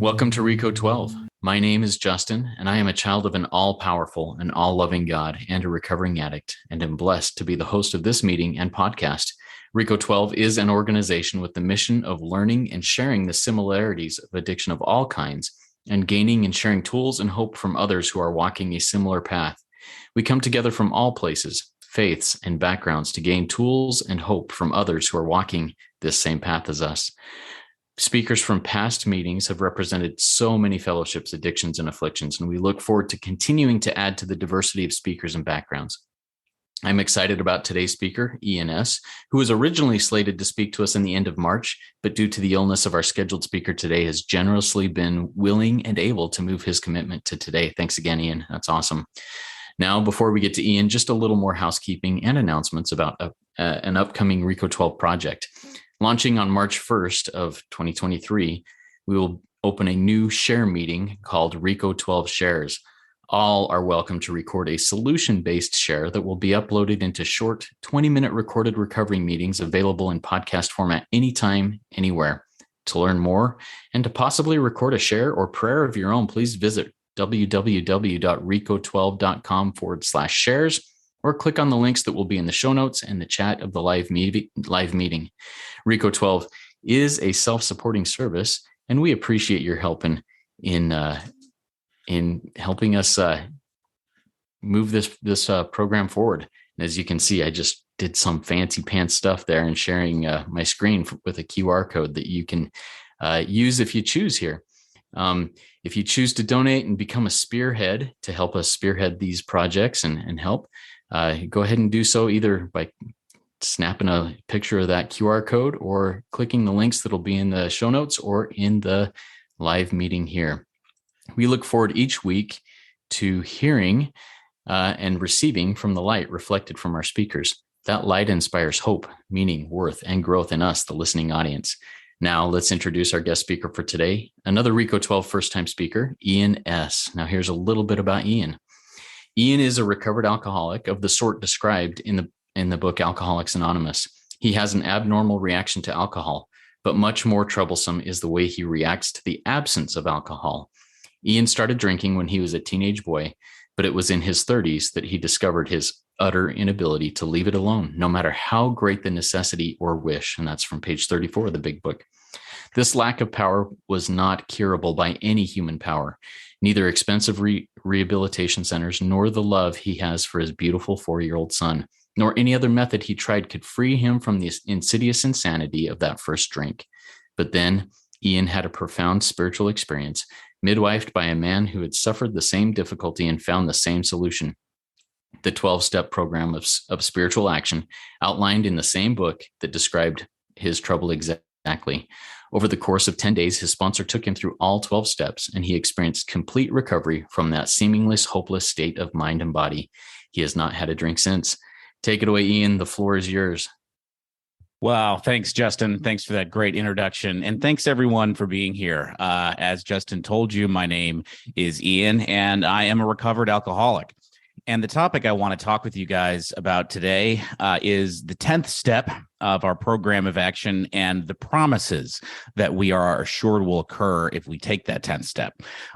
Welcome to Rico 12. My name is Justin, and I am a child of an all-powerful and all-loving God and a recovering addict, and am blessed to be the host of this meeting and podcast. Rico 12 is an organization with the mission of learning and sharing the similarities of addiction of all kinds, and gaining and sharing tools and hope from others who are walking a similar path. We come together from all places, faiths, and backgrounds to gain tools and hope from others who are walking this same path as us. Speakers from past meetings have represented so many fellowships, addictions, and afflictions, and we look forward to continuing to add to the diversity of speakers and backgrounds. I'm excited about today's speaker, Ian S., who was originally slated to speak to us in the end of March, but due to the illness of our scheduled speaker today, has generously been willing and able to move his commitment to today. Thanks again, Ian. That's awesome. Now, before we get to Ian, just a little more housekeeping and announcements about an upcoming Rico 12 project. Launching on March 1st of 2023, we will open a new share meeting called Rico 12 Shares. All are welcome to record a solution-based share that will be uploaded into short 20-minute recorded recovery meetings available in podcast format anytime, anywhere. To learn more and to possibly record a share or prayer of your own, please visit www.rico12.com/shares or click on the links that will be in the show notes and the chat of the live meeting. Rico 12 is a self-supporting service, and we appreciate your help in helping us move this program forward. And as you can see, I just did some fancy pants stuff there and sharing my screen with a QR code that you can use if you choose here. If you choose to donate and become a spearhead to help us spearhead these projects and help, go ahead and do so either by snapping a picture of that QR code or clicking the links that'll be in the show notes or in the live meeting here. We look forward each week to hearing and receiving from the light reflected from our speakers. That light inspires hope, meaning, worth, and growth in us, the listening audience. Now let's introduce our guest speaker for today, another Rico 12 first-time speaker, Ian S. Now here's a little bit about Ian. Ian is a recovered alcoholic of the sort described in the book Alcoholics Anonymous. He has an abnormal reaction to alcohol, but much more troublesome is the way he reacts to the absence of alcohol. Ian started drinking when he was a teenage boy, but it was in his 30s that he discovered his utter inability to leave it alone, no matter how great the necessity or wish. And that's from page 34 of the big book. This lack of power was not curable by any human power, neither expensive rehabilitation centers nor the love he has for his beautiful 4-year-old son, nor any other method he tried could free him from the insidious insanity of that first drink. But then Ian had a profound spiritual experience, midwifed by a man who had suffered the same difficulty and found the same solution. The 12-step program of spiritual action outlined in the same book that described his trouble exactly. Over the course of 10 days, his sponsor took him through all 12 steps, and he experienced complete recovery from that seemingly hopeless state of mind and body. He has not had a drink since. Take it away, Ian. The floor is yours. Wow. Thanks, Justin. Thanks for that great introduction. And thanks, everyone, for being here. As Justin told you, my name is Ian, and I am a recovered alcoholic. And the topic I want to talk with you guys about today is the 10th step of our program of action and the promises that we are assured will occur if we take that 10th step.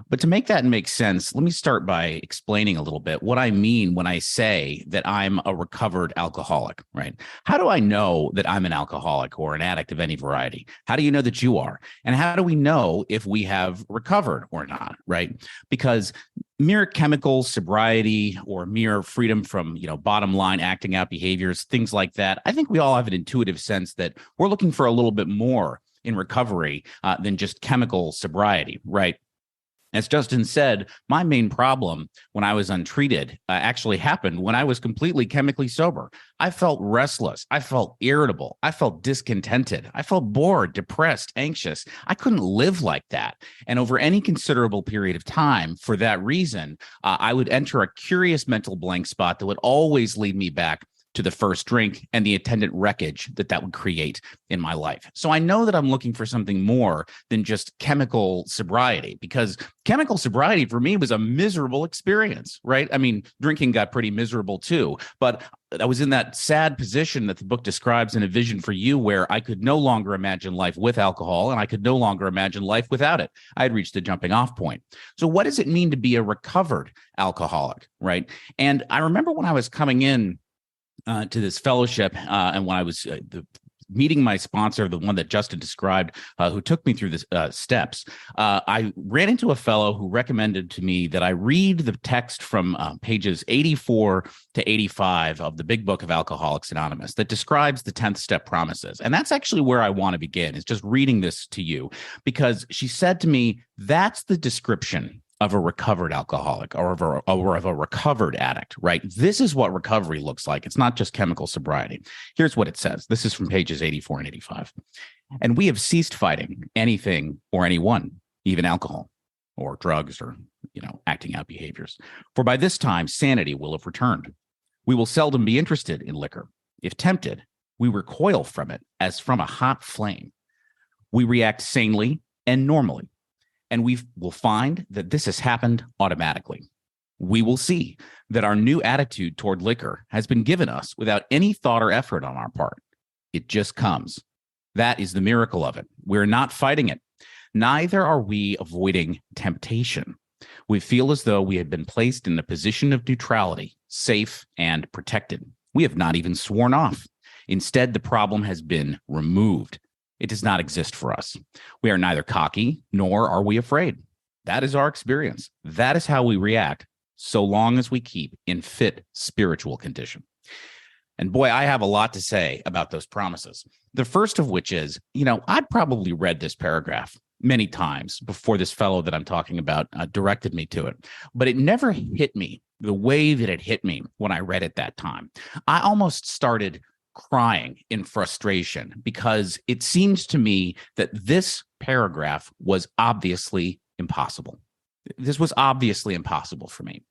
But to make that make sense, let me start by explaining a little bit what I mean when I say that I'm a recovered alcoholic, right? How do I know that I'm an alcoholic or an addict of any variety? How do you know that you are? And how do we know if we have recovered or not, right? Because mere chemical sobriety or mere freedom from, bottom line acting out behaviors, things like that, I think we all have an intuitive sense that we're looking for a little bit more in recovery than just chemical sobriety, right? As Justin said, my main problem when I was untreated actually happened when I was completely chemically sober. I felt restless. I felt irritable. I felt discontented. I felt bored, depressed, anxious. I couldn't live like that. And over any considerable period of time, for that reason, I would enter a curious mental blank spot that would always lead me back to the first drink and the attendant wreckage that would create in my life. So I know that I'm looking for something more than just chemical sobriety, because chemical sobriety for me was a miserable experience, right? I mean, drinking got pretty miserable too, but I was in that sad position that the book describes in A Vision for You, where I could no longer imagine life with alcohol and I could no longer imagine life without it. I had reached the jumping off point. So what does it mean to be a recovered alcoholic, right? And I remember when I was coming in to this fellowship, and when I was meeting my sponsor, the one that Justin described, who took me through the steps, I ran into a fellow who recommended to me that I read the text from pages 84 to 85 of the Big Book of Alcoholics Anonymous that describes the 10th step promises. And that's actually where I want to begin, is just reading this to you, because she said to me, that's the description of a recovered alcoholic or of a recovered addict, right? This is what recovery looks like. It's not just chemical sobriety. Here's what it says. This is from pages 84 and 85. And we have ceased fighting anything or anyone, even alcohol or drugs or, acting out behaviors. For by this time, sanity will have returned. We will seldom be interested in liquor. If tempted, we recoil from it as from a hot flame. We react sanely and normally. And we will find that this has happened automatically. We will see that our new attitude toward liquor has been given us without any thought or effort on our part. It just comes. That is the miracle of it. We're not fighting it. Neither are we avoiding temptation. We feel as though we had been placed in a position of neutrality, safe and protected. We have not even sworn off. Instead, the problem has been removed. It does not exist for us. We are neither cocky nor are we afraid. That is our experience. That is how we react, so long as we keep in fit spiritual condition. And boy, I have a lot to say about those promises. The first of which is, I'd probably read this paragraph many times before this fellow that I'm talking about directed me to it, but it never hit me the way that it hit me when I read it that time. I almost started crying in frustration, because it seems to me that this paragraph was obviously impossible. This was obviously impossible for me.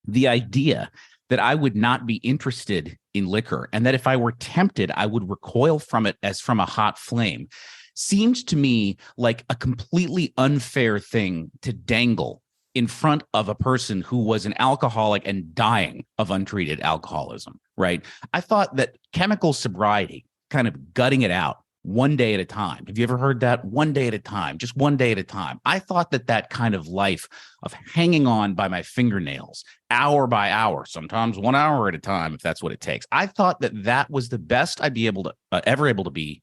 The idea that I would not be interested in liquor and that if I were tempted, I would recoil from it as from a hot flame seems to me like a completely unfair thing to dangle in front of a person who was an alcoholic and dying of untreated alcoholism, right? I thought that chemical sobriety, kind of gutting it out one day at a time. Have you ever heard that? One day at a time, just one day at a time. I thought that kind of life of hanging on by my fingernails, hour by hour, sometimes 1 hour at a time, if that's what it takes. I thought that was the best I'd be able to ever able to be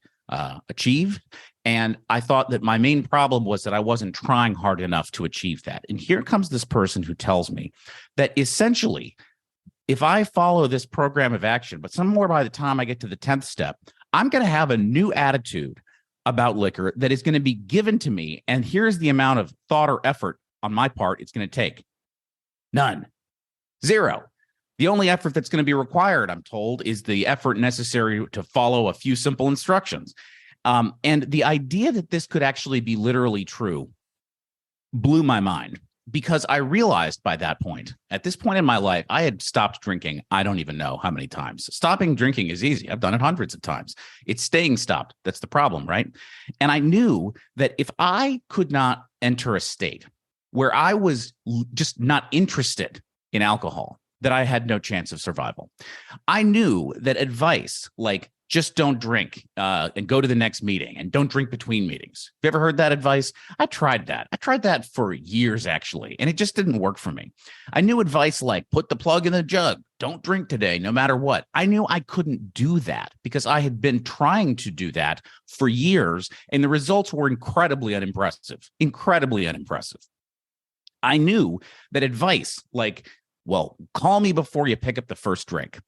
achieve. And I thought that my main problem was that I wasn't trying hard enough to achieve that. And here comes this person who tells me that essentially, if I follow this program of action, but somewhere by the time I get to the 10th step, I'm going to have a new attitude about liquor that is going to be given to me. And here's the amount of thought or effort on my part it's going to take. None. Zero. The only effort that's going to be required, I'm told, is the effort necessary to follow a few simple instructions. And the idea that this could actually be literally true blew my mind, because I realized by that point, at this point in my life, I had stopped drinking. I don't even know how many times. Stopping drinking is easy. I've done it hundreds of times. It's staying stopped. That's the problem, right? And I knew that if I could not enter a state where I was just not interested in alcohol, that I had no chance of survival. I knew that advice like just don't drink and go to the next meeting and don't drink between meetings. Have you ever heard that advice? I tried that. I tried that for years, actually, and it just didn't work for me. I knew advice like put the plug in the jug, don't drink today, no matter what. I knew I couldn't do that because I had been trying to do that for years, and the results were incredibly unimpressive, incredibly unimpressive. I knew that advice like, well, call me before you pick up the first drink.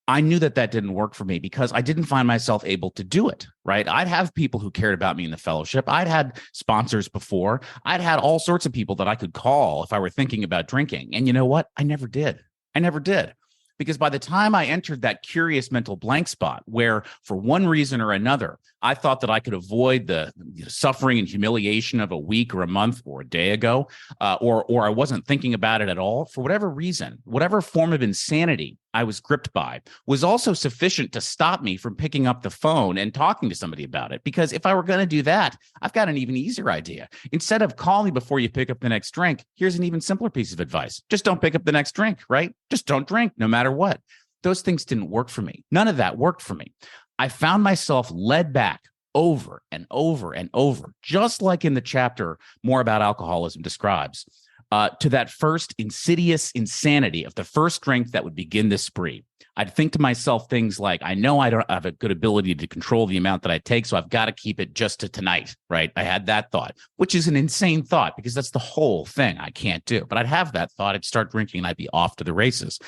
I knew that didn't work for me because I didn't find myself able to do it, right? I'd have people who cared about me in the fellowship. I'd had sponsors before. I'd had all sorts of people that I could call if I were thinking about drinking. And you know what? I never did. I never did. Because by the time I entered that curious mental blank spot where for one reason or another, I thought that I could avoid the suffering and humiliation of a week or a month or a day ago, or I wasn't thinking about it at all. For whatever reason, whatever form of insanity I was gripped by was also sufficient to stop me from picking up the phone and talking to somebody about it. Because if I were going to do that, I've got an even easier idea. Instead of call me before you pick up the next drink, here's an even simpler piece of advice. Just don't pick up the next drink, right? Just don't drink no matter what. Those things didn't work for me. None of that worked for me. I found myself led back over and over and over, just like in the chapter More About Alcoholism describes, to that first insidious insanity of the first drink that would begin this spree. I'd think to myself things like, I know I don't have a good ability to control the amount that I take, so I've got to keep it just to tonight, right? I had that thought, which is an insane thought because that's the whole thing I can't do. But I'd have that thought, I'd start drinking, and I'd be off to the races.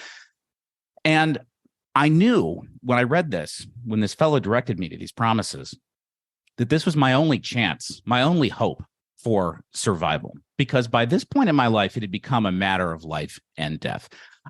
And I knew when I read this, when this fellow directed me to these promises, that this was my only chance, my only hope for survival. Because by this point in my life, it had become a matter of life and death.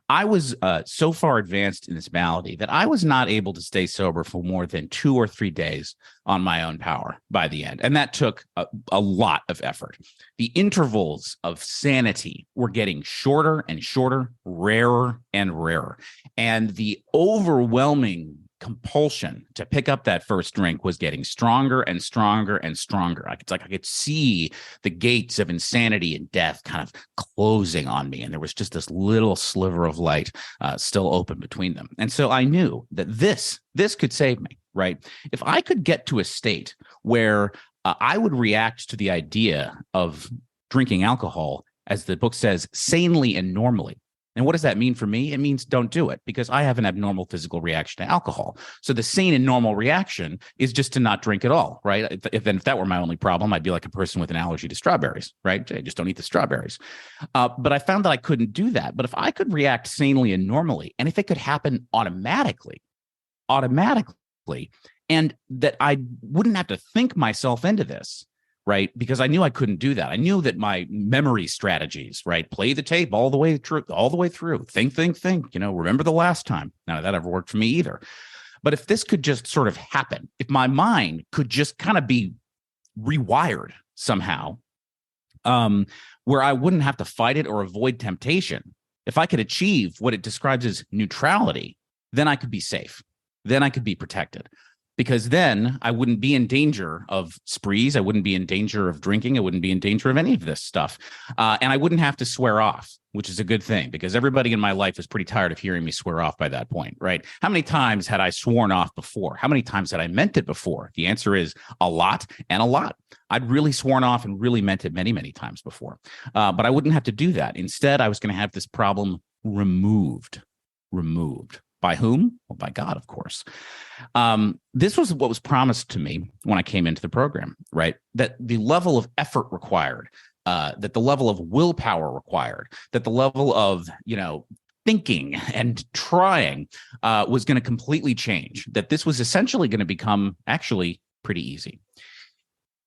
I was so far advanced in this malady that I was not able to stay sober for more than 2 or 3 days on my own power by the end. And that took a lot of effort. The intervals of sanity were getting shorter and shorter, rarer and rarer. And the overwhelming compulsion to pick up that first drink was getting stronger and stronger and stronger. It's like I could see the gates of insanity and death kind of closing on me. And there was just this little sliver of light still open between them. And so I knew that this could save me, right? If I could get to a state where I would react to the idea of drinking alcohol, as the book says, sanely and normally. And what does that mean for me? It means don't do it, because I have an abnormal physical reaction to alcohol. So the sane and normal reaction is just to not drink at all, right? If that were my only problem, I'd be like a person with an allergy to strawberries, right? I just don't eat the strawberries. But I found that I couldn't do that. But if I could react sanely and normally, and if it could happen automatically, and that I wouldn't have to think myself into this, right? Because I knew I couldn't do that. I knew that my memory strategies, right? Play the tape all the way through, think, remember the last time. None of that ever worked for me either. But if this could just sort of happen, if my mind could just kind of be rewired somehow, where I wouldn't have to fight it or avoid temptation, if I could achieve what it describes as neutrality, then I could be safe. Then I could be protected. Because then I wouldn't be in danger of sprees. I wouldn't be in danger of drinking. I wouldn't be in danger of any of this stuff. And I wouldn't have to swear off, which is a good thing, because everybody in my life is pretty tired of hearing me swear off by that point, right? How many times had I sworn off before? How many times had I meant it before? The answer is a lot and a lot. I'd really sworn off and really meant it many, many times before. But I wouldn't have to do that. Instead, I was going to have this problem removed. By whom? Well, by God, of course. This was what was promised to me when I came into the program, right? That the level of effort required, that the level of willpower required, that the level of, thinking and trying was going to completely change, that this was essentially going to become actually pretty easy.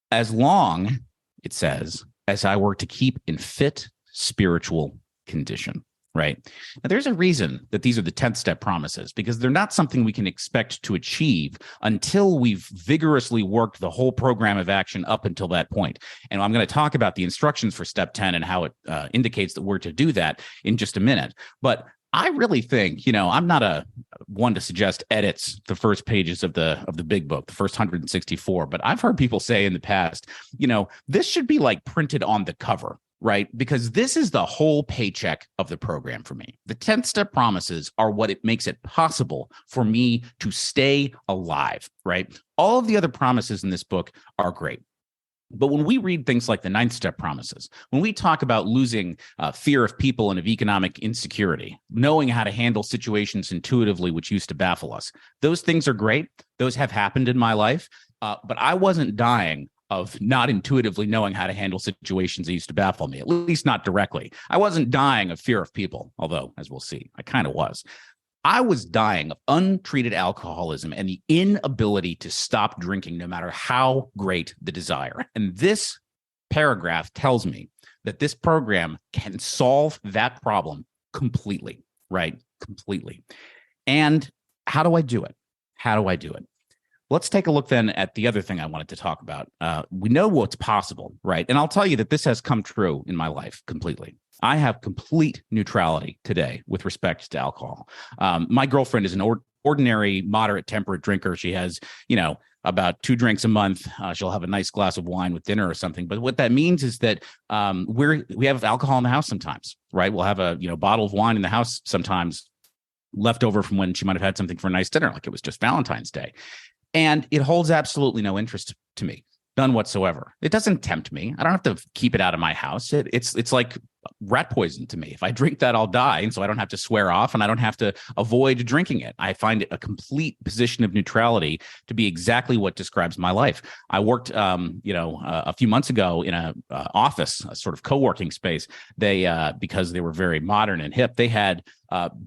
As long, it says, as I were to keep in fit spiritual condition. Right. Now, there's a reason that these are the 10th step promises, because they're not something we can expect to achieve until we've vigorously worked the whole program of action up until that point. And I'm going to talk about the instructions for step 10 and how it indicates that we're to do that in just a minute. But I really think, I'm not a one to suggest edits the first pages of the big book, the first 164. But I've heard people say in the past, this should be like printed on the cover. Right? Because this is the whole paycheck of the program for me. The 10th step promises are what it makes it possible for me to stay alive, right? All of the other promises in this book are great. But when we read things like the 9th step promises, when we talk about losing fear of people and of economic insecurity, knowing how to handle situations intuitively, which used to baffle us, those things are great. Those have happened in my life, but I wasn't dying of not intuitively knowing how to handle situations that used to baffle me, at least not directly. I wasn't dying of fear of people, although, as we'll see, I kind of was. I was dying of untreated alcoholism and the inability to stop drinking, no matter how great the desire. And this paragraph tells me that this program can solve that problem completely, right? Completely. And how do I do it? Let's take a look then at the other thing I wanted to talk about. We know what's possible, right? And I'll tell you that this has come true in my life completely. I have complete neutrality today with respect to alcohol. My girlfriend is an ordinary, moderate, temperate drinker. She has, about 2 drinks a month. She'll have a nice glass of wine with dinner or something. But what that means is that we have alcohol in the house sometimes, right? We'll have a bottle of wine in the house sometimes, left over from when she might have had something for a nice dinner, like it was just Valentine's Day. And it holds absolutely no interest to me, none whatsoever. It doesn't tempt me. I don't have to keep it out of my house. It's like rat poison to me. If I drink that, I'll die. And so I don't have to swear off and I don't have to avoid drinking it. I find it a complete position of neutrality to be exactly what describes my life. I worked, a few months ago in a office, a sort of co-working space. They, because they were very modern and hip, they had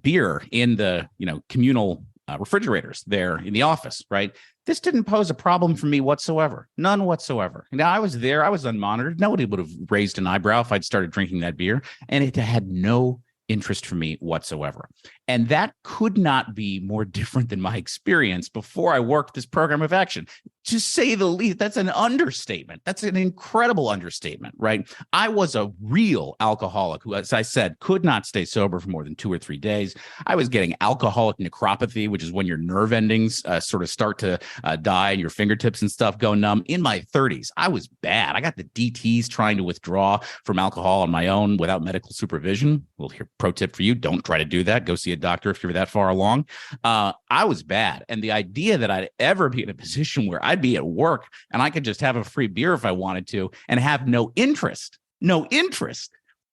beer in the, communal refrigerators there in the office, right? This didn't pose a problem for me whatsoever. None whatsoever. Now, I was there. I was unmonitored. Nobody would have raised an eyebrow if I'd started drinking that beer. And it had no interest for me whatsoever. And that could not be more different than my experience before I worked this program of action. To say the least, that's an understatement. That's an incredible understatement, right? I was a real alcoholic who, as I said, could not stay sober for more than 2 or 3 days. I was getting alcoholic necropathy, which is when your nerve endings sort of start to die and your fingertips and stuff go numb. In my 30s, I was bad. I got the DTs trying to withdraw from alcohol on my own without medical supervision. Well, here, pro tip for you, don't try to do that. Go see a doctor if you're that far along. I was bad. And the idea that I'd ever be in a position where I'd be at work and I could just have a free beer if I wanted to and have no interest,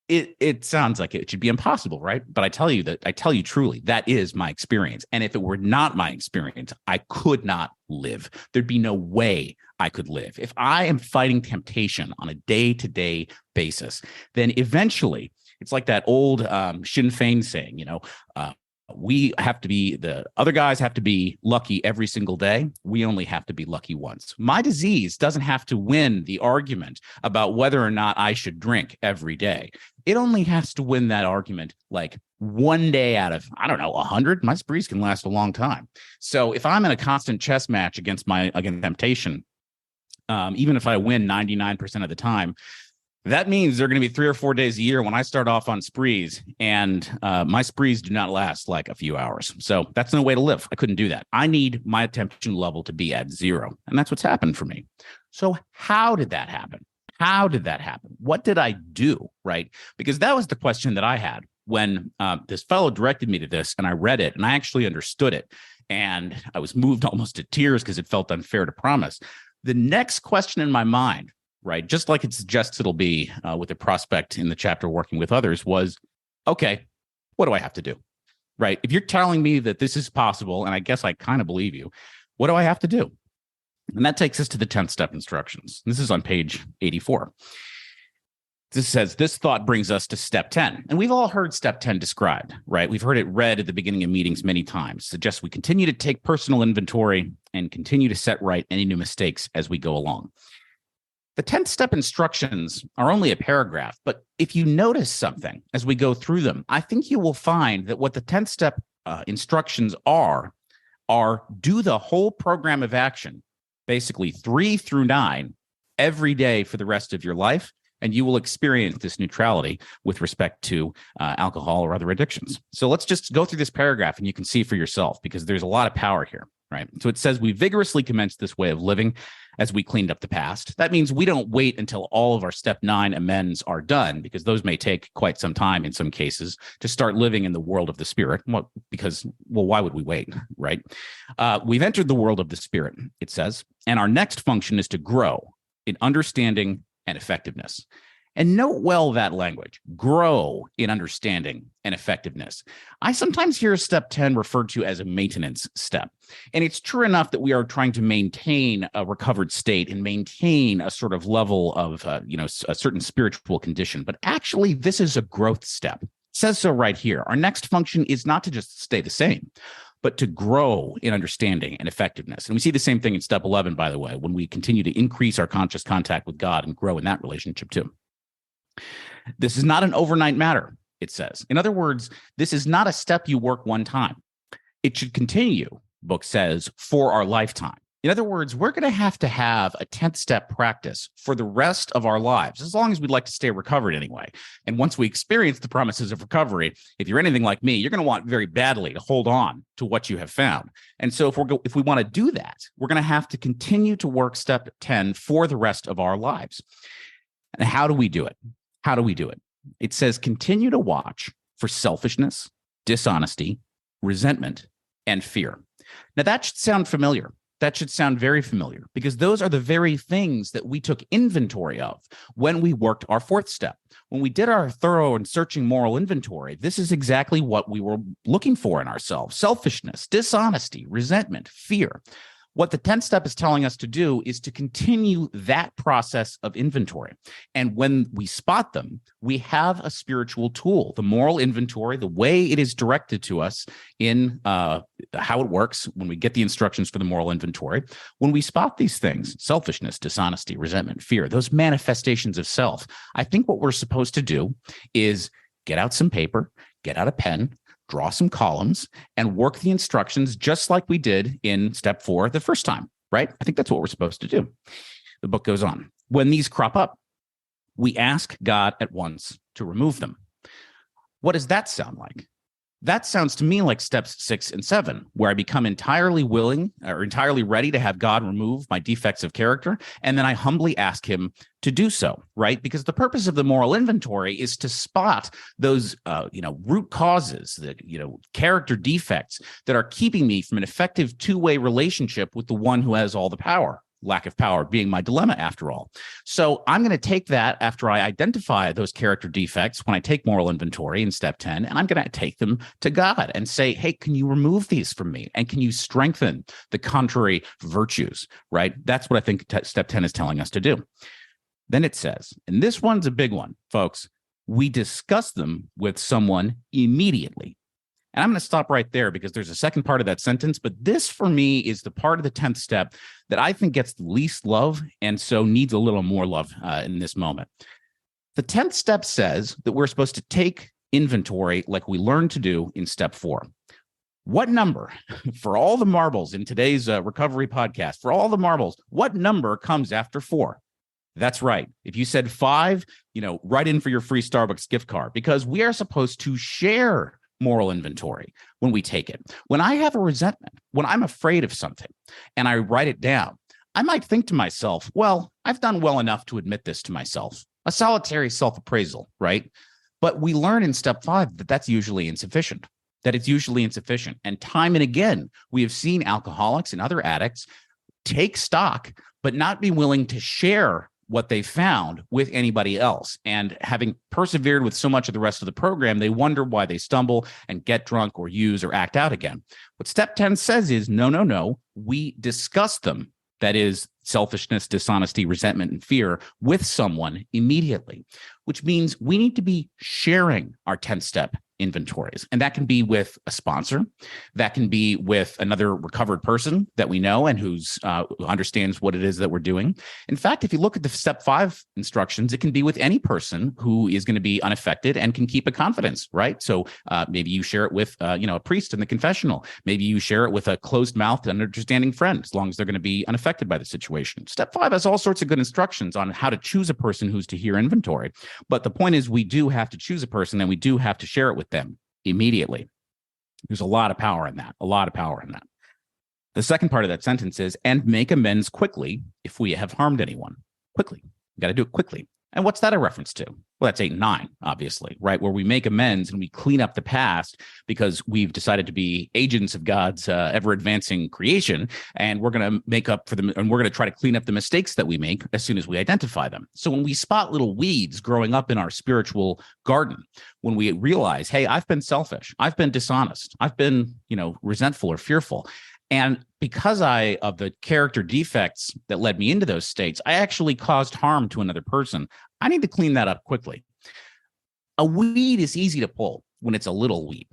it sounds like it should be impossible, right? But I tell you truly, that is my experience. And if it were not my experience, I could not live. There'd be no way I could live. If I am fighting temptation on a day-to-day basis, then eventually it's like that old Sinn Féin saying, the other guys have to be lucky every single day. We only have to be lucky once. My disease doesn't have to win the argument about whether or not I should drink every day. It only has to win that argument like one day out of, 100. My sprees can last a long time. So if I'm in a constant chess match against temptation, even if I win 99% of the time, that means there are going to be 3 or 4 days a year when I start off on sprees, and my sprees do not last like a few hours. So that's no way to live. I couldn't do that. I need my temptation level to be at 0. And that's what's happened for me. So how did that happen? What did I do? Right? Because that was the question that I had when this fellow directed me to this, and I read it and I actually understood it. And I was moved almost to tears because it felt unfair to promise. The next question in my mind, right, just like it suggests it'll be with the prospect in the chapter working with others, was, okay, what do I have to do? Right? If you're telling me that this is possible, and I guess I kind of believe you, what do I have to do? And that takes us to the 10th step instructions. This is on page 84. This says, this thought brings us to step 10. And we've all heard step 10 described, right? We've heard it read at the beginning of meetings many times. It suggests we continue to take personal inventory and continue to set right any new mistakes as we go along. The 10th step instructions are only a paragraph, but if you notice something as we go through them, I think you will find that what the 10th step instructions are do the whole program of action, basically 3 through 9, every day for the rest of your life, and you will experience this neutrality with respect to alcohol or other addictions. So let's just go through this paragraph and you can see for yourself, because there's a lot of power here, right? So it says, we vigorously commenced this way of living as we cleaned up the past. That means we don't wait until all of our step 9 amends are done, because those may take quite some time in some cases to start living in the world of the spirit. Well, why would we wait, right? We've entered the world of the spirit, it says, and our next function is to grow in understanding and effectiveness. And note well that language, grow in understanding and effectiveness. I sometimes hear step 10 referred to as a maintenance step. And it's true enough that we are trying to maintain a recovered state and maintain a sort of level of, a certain spiritual condition. But actually, this is a growth step. It says so right here. Our next function is not to just stay the same, but to grow in understanding and effectiveness. And we see the same thing in step 11, by the way, when we continue to increase our conscious contact with God and grow in that relationship too. This is not an overnight matter, it says. In other words, this is not a step you work one time. It should continue, book says, for our lifetime. In other words, we're going to have a 10th step practice for the rest of our lives, as long as we'd like to stay recovered anyway. And once we experience the promises of recovery, if you're anything like me, you're going to want very badly to hold on to what you have found. And so if we want to do that, we're going to have to continue to work step 10 for the rest of our lives. And how do we do it? How do we do it? It says continue to watch for selfishness, dishonesty, resentment, and fear. Now, that should sound familiar. That should sound very familiar, because those are the very things that we took inventory of when we worked our 4th step. When we did our thorough and searching moral inventory, this is exactly what we were looking for in ourselves: selfishness, dishonesty, resentment, fear. What the 10th step is telling us to do is to continue that process of inventory. And when we spot them, we have a spiritual tool, the moral inventory, the way it is directed to us in how it works when we get the instructions for the moral inventory. When we spot these things, selfishness, dishonesty, resentment, fear, those manifestations of self, I think what we're supposed to do is get out some paper, get out a pen, draw some columns, and work the instructions just like we did in step 4 the first time, right? I think that's what we're supposed to do. The book goes on. When these crop up, we ask God at once to remove them. What does that sound like? That sounds to me like steps 6 and 7, where I become entirely willing or entirely ready to have God remove my defects of character. And then I humbly ask him to do so, right? Because the purpose of the moral inventory is to spot those, root causes, that, character defects that are keeping me from an effective two-way relationship with the one who has all the power. Lack of power being my dilemma, after all. So I'm going to take that after I identify those character defects when I take moral inventory in step 10, and I'm going to take them to God and say, hey, can you remove these from me? And can you strengthen the contrary virtues, right? That's what I think step 10 is telling us to do. Then it says, and this one's a big one, folks, we discuss them with someone immediately. And I'm going to stop right there because there's a second part of that sentence, but this for me is the part of the 10th step that I think gets the least love and so needs a little more love in this moment. The 10th step says that we're supposed to take inventory like we learned to do in step 4. What number, for all the marbles in today's recovery podcast, for all the marbles, what number comes after 4? That's right. If you said 5, write in for your free Starbucks gift card, because we are supposed to share moral inventory when we take it. When I have a resentment, when I'm afraid of something and I write it down, I might think to myself, well, I've done well enough to admit this to myself. A solitary self-appraisal, right? But we learn in step 5 that that's usually insufficient, that it's usually insufficient. And time and again, we have seen alcoholics and other addicts take stock, but not be willing to share what they found with anybody else. And having persevered with so much of the rest of the program, they wonder why they stumble and get drunk or use or act out again. What step 10 says is, no, we discuss them. That is selfishness, dishonesty, resentment, and fear with someone immediately, which means we need to be sharing our 10th step inventories. And that can be with a sponsor. That can be with another recovered person that we know and who understands what it is that we're doing. In fact, if you look at the step 5 instructions, it can be with any person who is going to be unaffected and can keep a confidence, right? So maybe you share it with, a priest in the confessional. Maybe you share it with a closed-mouthed and understanding friend, as long as they're going to be unaffected by the situation. Step 5 has all sorts of good instructions on how to choose a person who's to hear inventory. But the point is, we do have to choose a person and we do have to share it with them immediately. There's a lot of power in that, The second part of that sentence is, and make amends quickly if we have harmed anyone. Quickly. You got to do it quickly. And what's that a reference to? Well, that's 8 and 9, obviously, right? Where we make amends and we clean up the past because we've decided to be agents of God's ever-advancing creation, and we're going to make up for them, and we're going to try to clean up the mistakes that we make as soon as we identify them. So when we spot little weeds growing up in our spiritual garden, when we realize, hey, I've been selfish, I've been dishonest, I've been, resentful or fearful, and because of the character defects that led me into those states, I actually caused harm to another person. I need to clean that up quickly. A weed is easy to pull when it's a little weed.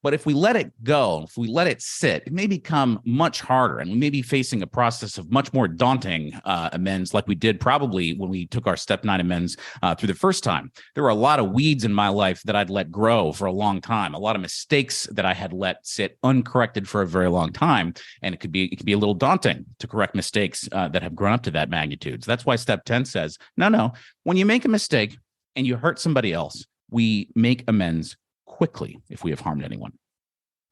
But if we let it go, if we let it sit, it may become much harder, and we may be facing a process of much more daunting amends, like we did probably when we took our step 9 amends through the first time. There were a lot of weeds in my life that I'd let grow for a long time, a lot of mistakes that I had let sit uncorrected for a very long time, and it could be a little daunting to correct mistakes that have grown up to that magnitude. So that's why step 10 says, no, when you make a mistake and you hurt somebody else, we make amends quickly if we have harmed anyone.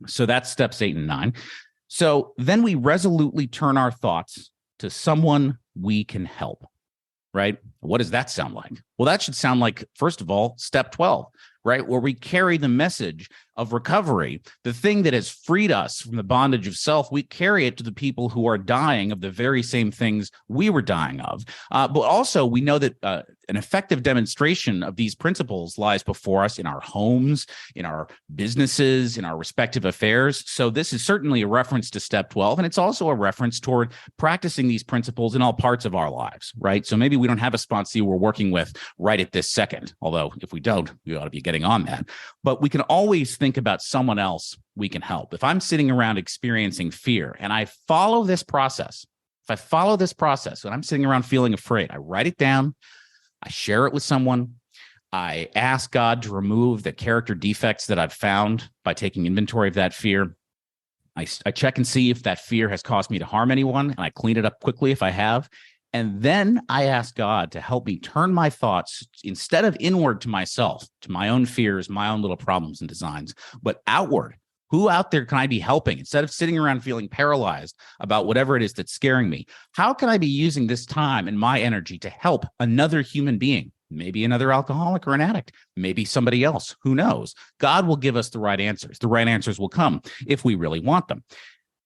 So that's steps 8 and 9. So then we resolutely turn our thoughts to someone we can help, right? What does that sound like? Well, that should sound like, first of all, step 12, right? Where we carry the message of recovery, the thing that has freed us from the bondage of self. We carry it to the people who are dying of the very same things we were dying of. But also, we know that an effective demonstration of these principles lies before us in our homes, in our businesses, in our respective affairs. So this is certainly a reference to step 12, and it's also a reference toward practicing these principles in all parts of our lives, right? So maybe we don't have a sponsee we're working with right at this second, although if we don't, we ought to be getting on that. But we can always think about someone else we can help. If I'm sitting around experiencing fear and I follow this process, when I'm sitting around feeling afraid, I write it down, I share it with someone, I ask God to remove the character defects that I've found by taking inventory of that fear. I check and see if that fear has caused me to harm anyone, and I clean it up quickly if I have. And then I ask God to help me turn my thoughts, instead of inward to myself, to my own fears, my own little problems and designs, but outward. Who out there can I be helping? Instead of sitting around feeling paralyzed about whatever it is that's scaring me, how can I be using this time and my energy to help another human being? Maybe another alcoholic or an addict, maybe somebody else. Who knows? God will give us the right answers. The right answers will come if we really want them.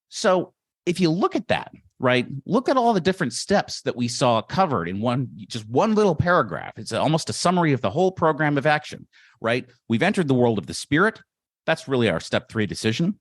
So if you look at that, right, look at all the different steps that we saw covered in just one little paragraph. It's almost a summary of the whole program of action, right? We've entered the world of the spirit. That's really our step 3 decision.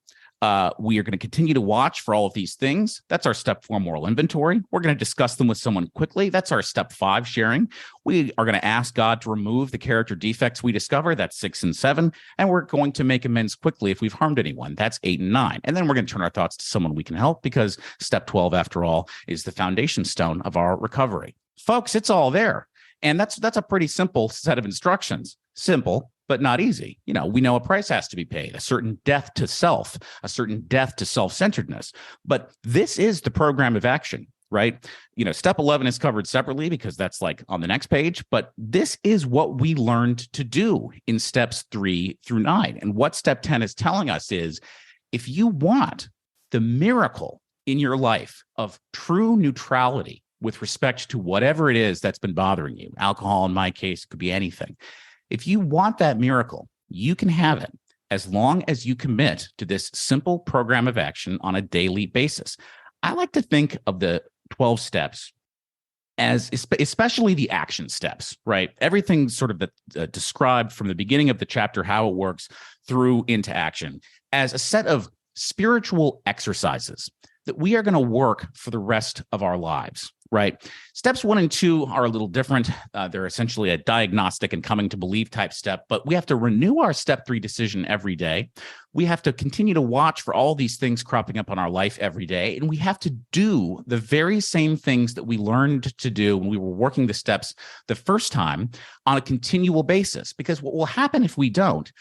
We are going to continue to watch for all of these things. That's our step 4 moral inventory. We're going to discuss them with someone quickly. That's our step 5 sharing. We are going to ask God to remove the character defects we discover. That's 6 and 7. And we're going to make amends quickly if we've harmed anyone. That's 8 and 9. And then we're going to turn our thoughts to someone we can help, because step 12, after all, is the foundation stone of our recovery. Folks, it's all there. And that's a pretty simple set of instructions. Simple, but not easy. We know a price has to be paid, a certain death to self, a certain death to self-centeredness. But this is the program of action, right? Step 11 is covered separately because that's like on the next page, but this is what we learned to do in steps 3 through 9. And what step 10 is telling us is, if you want the miracle in your life of true neutrality with respect to whatever it is that's been bothering you, alcohol in my case, could be anything. If you want that miracle, you can have it as long as you commit to this simple program of action on a daily basis. I like to think of the 12 steps as especially the action steps, right? Everything sort of described from the beginning of the chapter, how it works through into action, as a set of spiritual exercises that we are going to work for the rest of our lives. Right. Steps 1 and 2 are a little different. They're essentially a diagnostic and coming to believe type step, but we have to renew our step 3 decision every day. We have to continue to watch for all these things cropping up on our life every day. And we have to do the very same things that we learned to do when we were working the steps the first time on a continual basis. Because what will happen if we don't,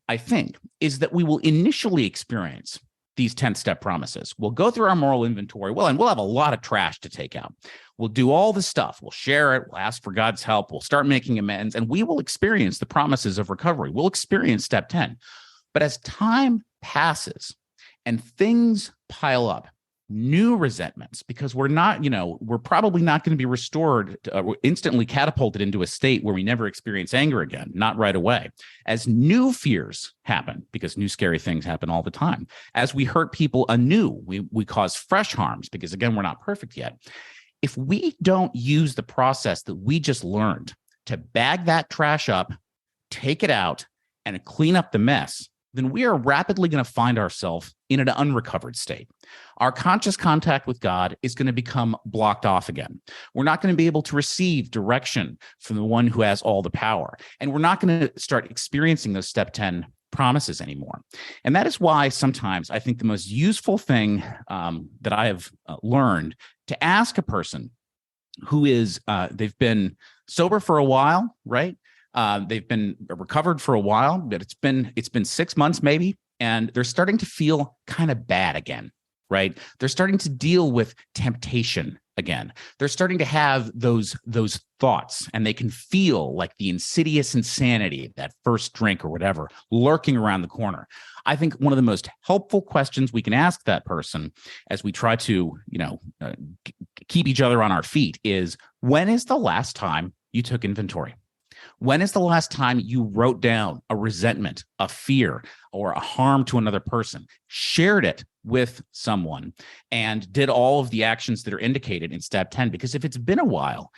I think, is that we will initially experience these 10th step promises. We'll go through our moral inventory. And we'll have a lot of trash to take out. We'll do all the stuff. We'll share it. We'll ask for God's help. We'll start making amends, and we will experience the promises of recovery. We'll experience step 10. But as time passes and things pile up, new resentments, because we're probably not going to be restored, instantly catapulted into a state where we never experience anger again, not right away. As new fears happen, because new scary things happen all the time. As we hurt people anew, we cause fresh harms, because again, we're not perfect yet. If we don't use the process that we just learned to bag that trash up, take it out, and clean up the mess, then we are rapidly going to find ourselves in an unrecovered state. Our conscious contact with God is going to become blocked off again. We're not going to be able to receive direction from the one who has all the power. And we're not going to start experiencing those step 10 promises anymore. And that is why sometimes I think the most useful thing that I have learned to ask a person who is, they've been sober for a while, right? They've been recovered for a while, but it's been 6 months maybe, and they're starting to feel kind of bad again, right? They're starting to deal with temptation again. They're starting to have those thoughts, and they can feel like the insidious insanity, that first drink or whatever, lurking around the corner. I think one of the most helpful questions we can ask that person as we try to, keep each other on our feet is, when is the last time you took inventory? When is the last time you wrote down a resentment, a fear, or a harm to another person, shared it with someone, and did all of the actions that are indicated in step 10? Because if it's been a while,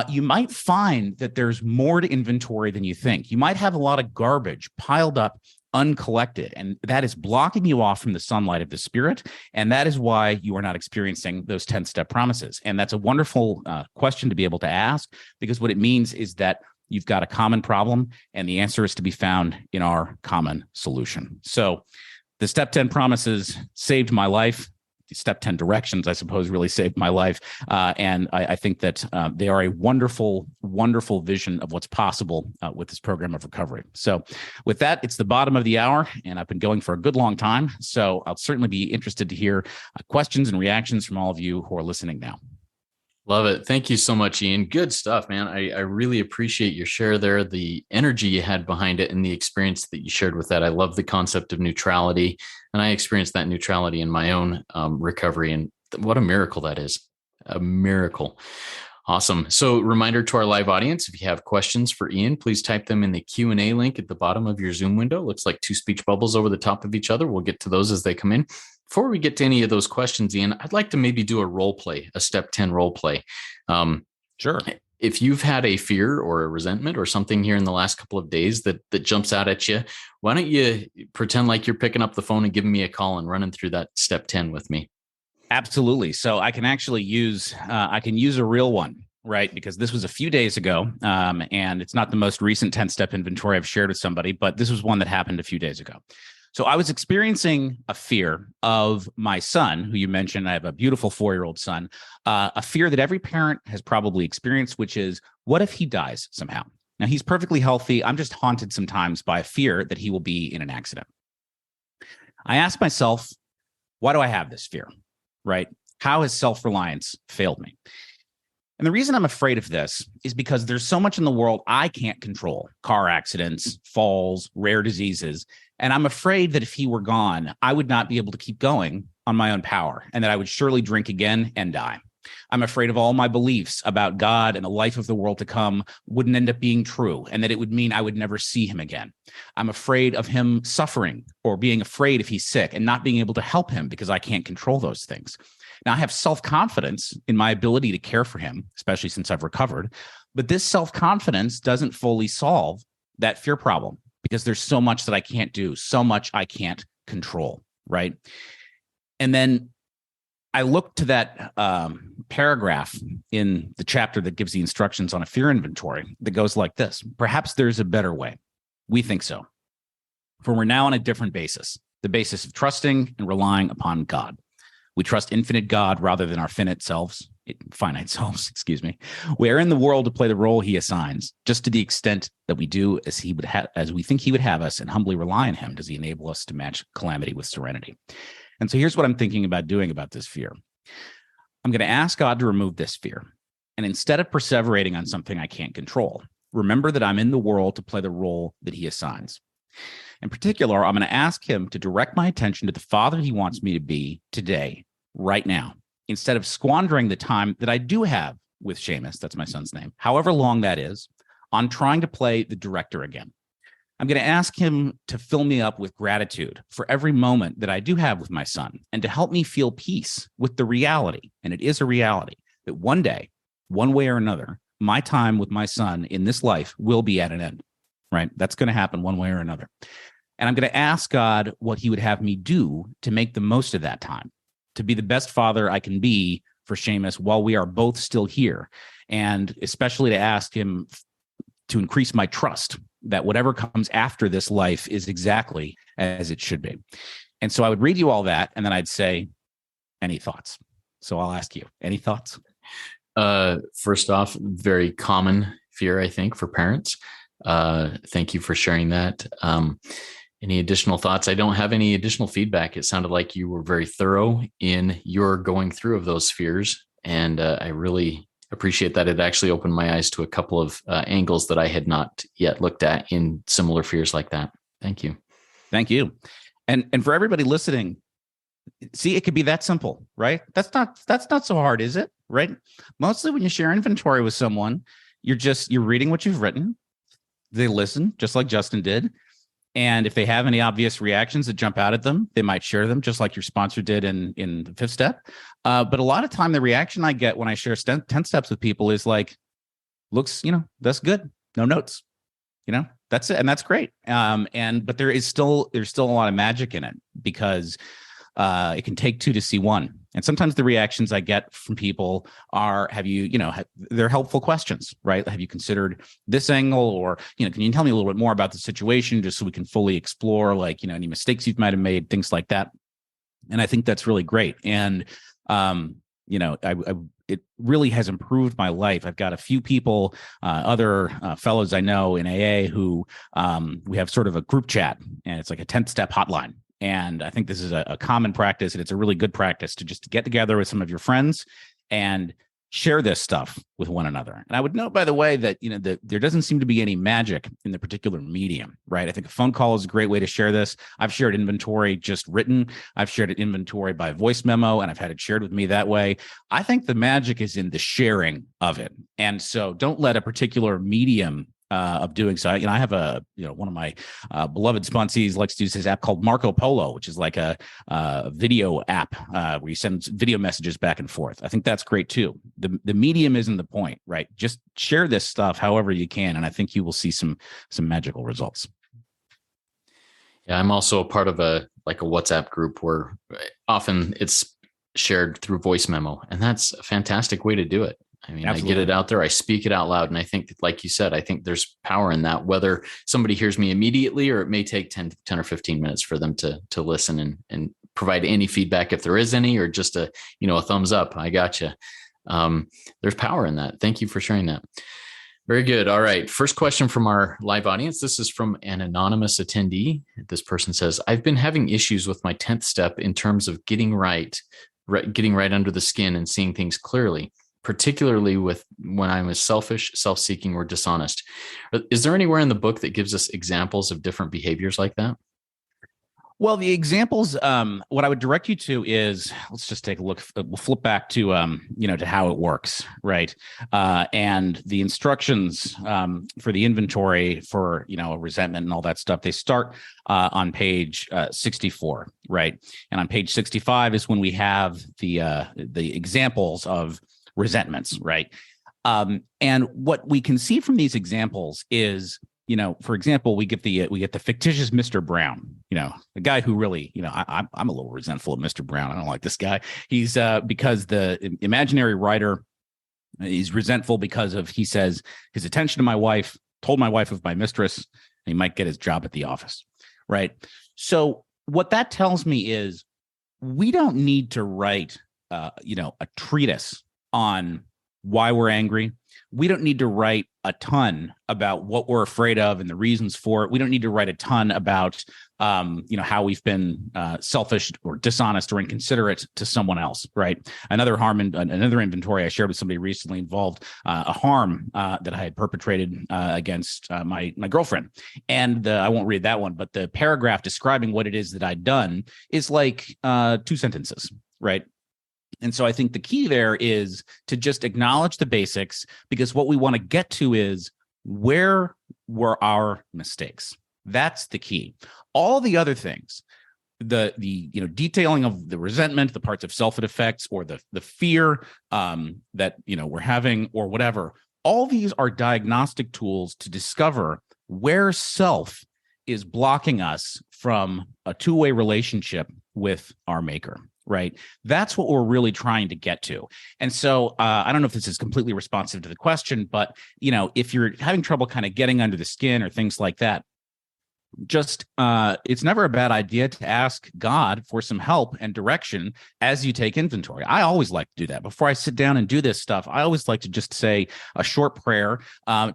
you might find that there's more to inventory than you think. You might have a lot of garbage piled up, uncollected, and that is blocking you off from the sunlight of the spirit. And that is why you are not experiencing those 10-step promises. And that's a wonderful question to be able to ask, because what it means is that you've got a common problem, and the answer is to be found in our common solution. So the step 10 promises saved my life. The step 10 directions, I suppose, really saved my life. And I think that they are a wonderful, wonderful vision of what's possible with this program of recovery. So with that, it's the bottom of the hour, and I've been going for a good long time. So I'll certainly be interested to hear questions and reactions from all of you who are listening now. Love it. Thank you so much, Ian. Good stuff, man. I really appreciate your share there, the energy you had behind it, and the experience that you shared with that. I love the concept of neutrality, and I experienced that neutrality in my own recovery, and what a miracle that is. A miracle. Awesome. So reminder to our live audience, if you have questions for Ian, please type them in the Q&A link at the bottom of your Zoom window. It looks like two speech bubbles over the top of each other. We'll get to those as they come in. Before we get to any of those questions, Ian, I'd like to maybe do a role play, a step 10 role play. Sure. If you've had a fear or a resentment or something here in the last couple of days that jumps out at you, why don't you pretend like you're picking up the phone and giving me a call and running through that step 10 with me? Absolutely. So I can actually use a real one, right? Because this was a few days ago, and it's not the most recent 10-step inventory I've shared with somebody, but this was one that happened a few days ago. So I was experiencing a fear of my son, who you mentioned. I have a beautiful 4-year-old son, a fear that every parent has probably experienced, which is, what if he dies somehow? Now, he's perfectly healthy. I'm just haunted sometimes by a fear that he will be in an accident. I asked myself, why do I have this fear, right? How has self-reliance failed me? And the reason I'm afraid of this is because there's so much in the world I can't control: car accidents, falls, rare diseases. And I'm afraid that if he were gone, I would not be able to keep going on my own power, and that I would surely drink again and die. I'm afraid of all my beliefs about God and the life of the world to come wouldn't end up being true, and that it would mean I would never see him again. I'm afraid of him suffering, or being afraid if he's sick and not being able to help him because I can't control those things. Now, I have self-confidence in my ability to care for him, especially since I've recovered, but this self-confidence doesn't fully solve that fear problem, because there's so much that I can't do, so much I can't control, right? And then I look to that paragraph in the chapter that gives the instructions on a fear inventory that goes like this: perhaps there's a better way. We think so. For we're now on a different basis, the basis of trusting and relying upon God. We trust infinite God rather than our finite selves, excuse me. We are in the world to play the role he assigns. Just to the extent that we do as we think he would have us, and humbly rely on him, does he enable us to match calamity with serenity. And so here's what I'm thinking about doing about this fear. I'm going to ask God to remove this fear. And instead of perseverating on something I can't control, remember that I'm in the world to play the role that he assigns. In particular, I'm going to ask him to direct my attention to the father he wants me to be today, right now, instead of squandering the time that I do have with Seamus, that's my son's name, however long that is, on trying to play the director again. I'm going to ask him to fill me up with gratitude for every moment that I do have with my son, and to help me feel peace with the reality, and it is a reality, that one day, one way or another, my time with my son in this life will be at an end, right? That's going to happen one way or another. And I'm going to ask God what he would have me do to make the most of that time, to be the best father I can be for Seamus while we are both still here, and especially to ask him to increase my trust that whatever comes after this life is exactly as it should be. And so I would read you all that, and then I'd say, any thoughts? So I'll ask you, any thoughts? First off, very common fear, I think, for parents. Thank you for sharing that. Any additional thoughts? I don't have any additional feedback. It sounded like you were very thorough in your going through of those fears. And I really appreciate that. It actually opened my eyes to a couple of angles that I had not yet looked at in similar fears like that. Thank you. Thank you. And for everybody listening, see, it could be that simple, right? That's not so hard, is it? Right? Mostly when you share inventory with someone, you're reading what you've written. They listen, just like Justin did. And if they have any obvious reactions that jump out at them, they might share them, just like your sponsor did in the 5th step. But a lot of time, the reaction I get when I share 10 steps with people is like, looks, that's good. No notes. That's it. And that's great. But there's still a lot of magic in it, because it can take two to see one. And sometimes the reactions I get from people are, they're helpful questions, right? Have you considered this angle? Or, can you tell me a little bit more about the situation, just so we can fully explore, any mistakes you might have made, things like that. And I think that's really great. And, it really has improved my life. I've got a few people, other fellows I know in AA who we have sort of a group chat, and it's like a 10th step hotline. And I think this is a common practice, and it's a really good practice to just get together with some of your friends and share this stuff with one another. And I would note, by the way, that that there doesn't seem to be any magic in the particular medium, right? I think a phone call is a great way to share this. I've shared inventory just written. I've shared it inventory by voice memo, and I've had it shared with me that way. I think the magic is in the sharing of it. And so don't let a particular medium of doing so. I have one of my beloved sponsees likes to use his app called Marco Polo, which is like a video app where you send video messages back and forth. I think that's great too. The medium isn't the point, right? Just share this stuff however you can, and I think you will see some magical results. Yeah, I'm also a part of a WhatsApp group where often it's shared through voice memo, and that's a fantastic way to do it. I mean, Absolutely. I get it out there, I speak it out loud. And I think, like you said, I think there's power in that, whether somebody hears me immediately or it may take 10 or 15 minutes for them to listen and provide any feedback if there is any, or just a thumbs up. I gotcha. There's power in that. Thank you for sharing that. Very good. All right. First question from our live audience. This is from an anonymous attendee. This person says, I've been having issues with my 10th step in terms of getting right under the skin and seeing things clearly, particularly when I was selfish, self-seeking, or dishonest. Is there anywhere in the book that gives us examples of different behaviors like that? Well, the examples, what I would direct you to is, let's just take a look. We'll flip back to, to how it works, right? And the instructions for the inventory for, resentment and all that stuff, they start on page 64, right? And on page 65 is when we have the examples of resentments, right? And what we can see from these examples is, for example, we get the fictitious Mr. Brown, the guy who really, I'm a little resentful of Mr. Brown. I don't like this guy. He's because the imaginary writer is resentful because he says his attention to my wife, told my wife of my mistress, and he might get his job at the office, right? So what that tells me is we don't need to write, a treatise on why we're angry. We don't need to write a ton about what we're afraid of and the reasons for it. We don't need to write a ton about, how we've been selfish or dishonest or inconsiderate to someone else, right? Another inventory I shared with somebody recently involved a harm that I had perpetrated against my girlfriend. And I won't read that one, but the paragraph describing what it is that I'd done is like 2 sentences, right? And so I think the key there is to just acknowledge the basics, because what we want to get to is, where were our mistakes? That's the key. All the other things, the detailing of the resentment, the parts of self it affects, or the fear that we're having, or whatever, all these are diagnostic tools to discover where self is blocking us from a two-way relationship with our maker. right? That's what we're really trying to get to. And so I don't know if this is completely responsive to the question, but if you're having trouble kind of getting under the skin or things like that, just it's never a bad idea to ask God for some help and direction as you take inventory. I always like to do that before I sit down and do this stuff. I always like to just say a short prayer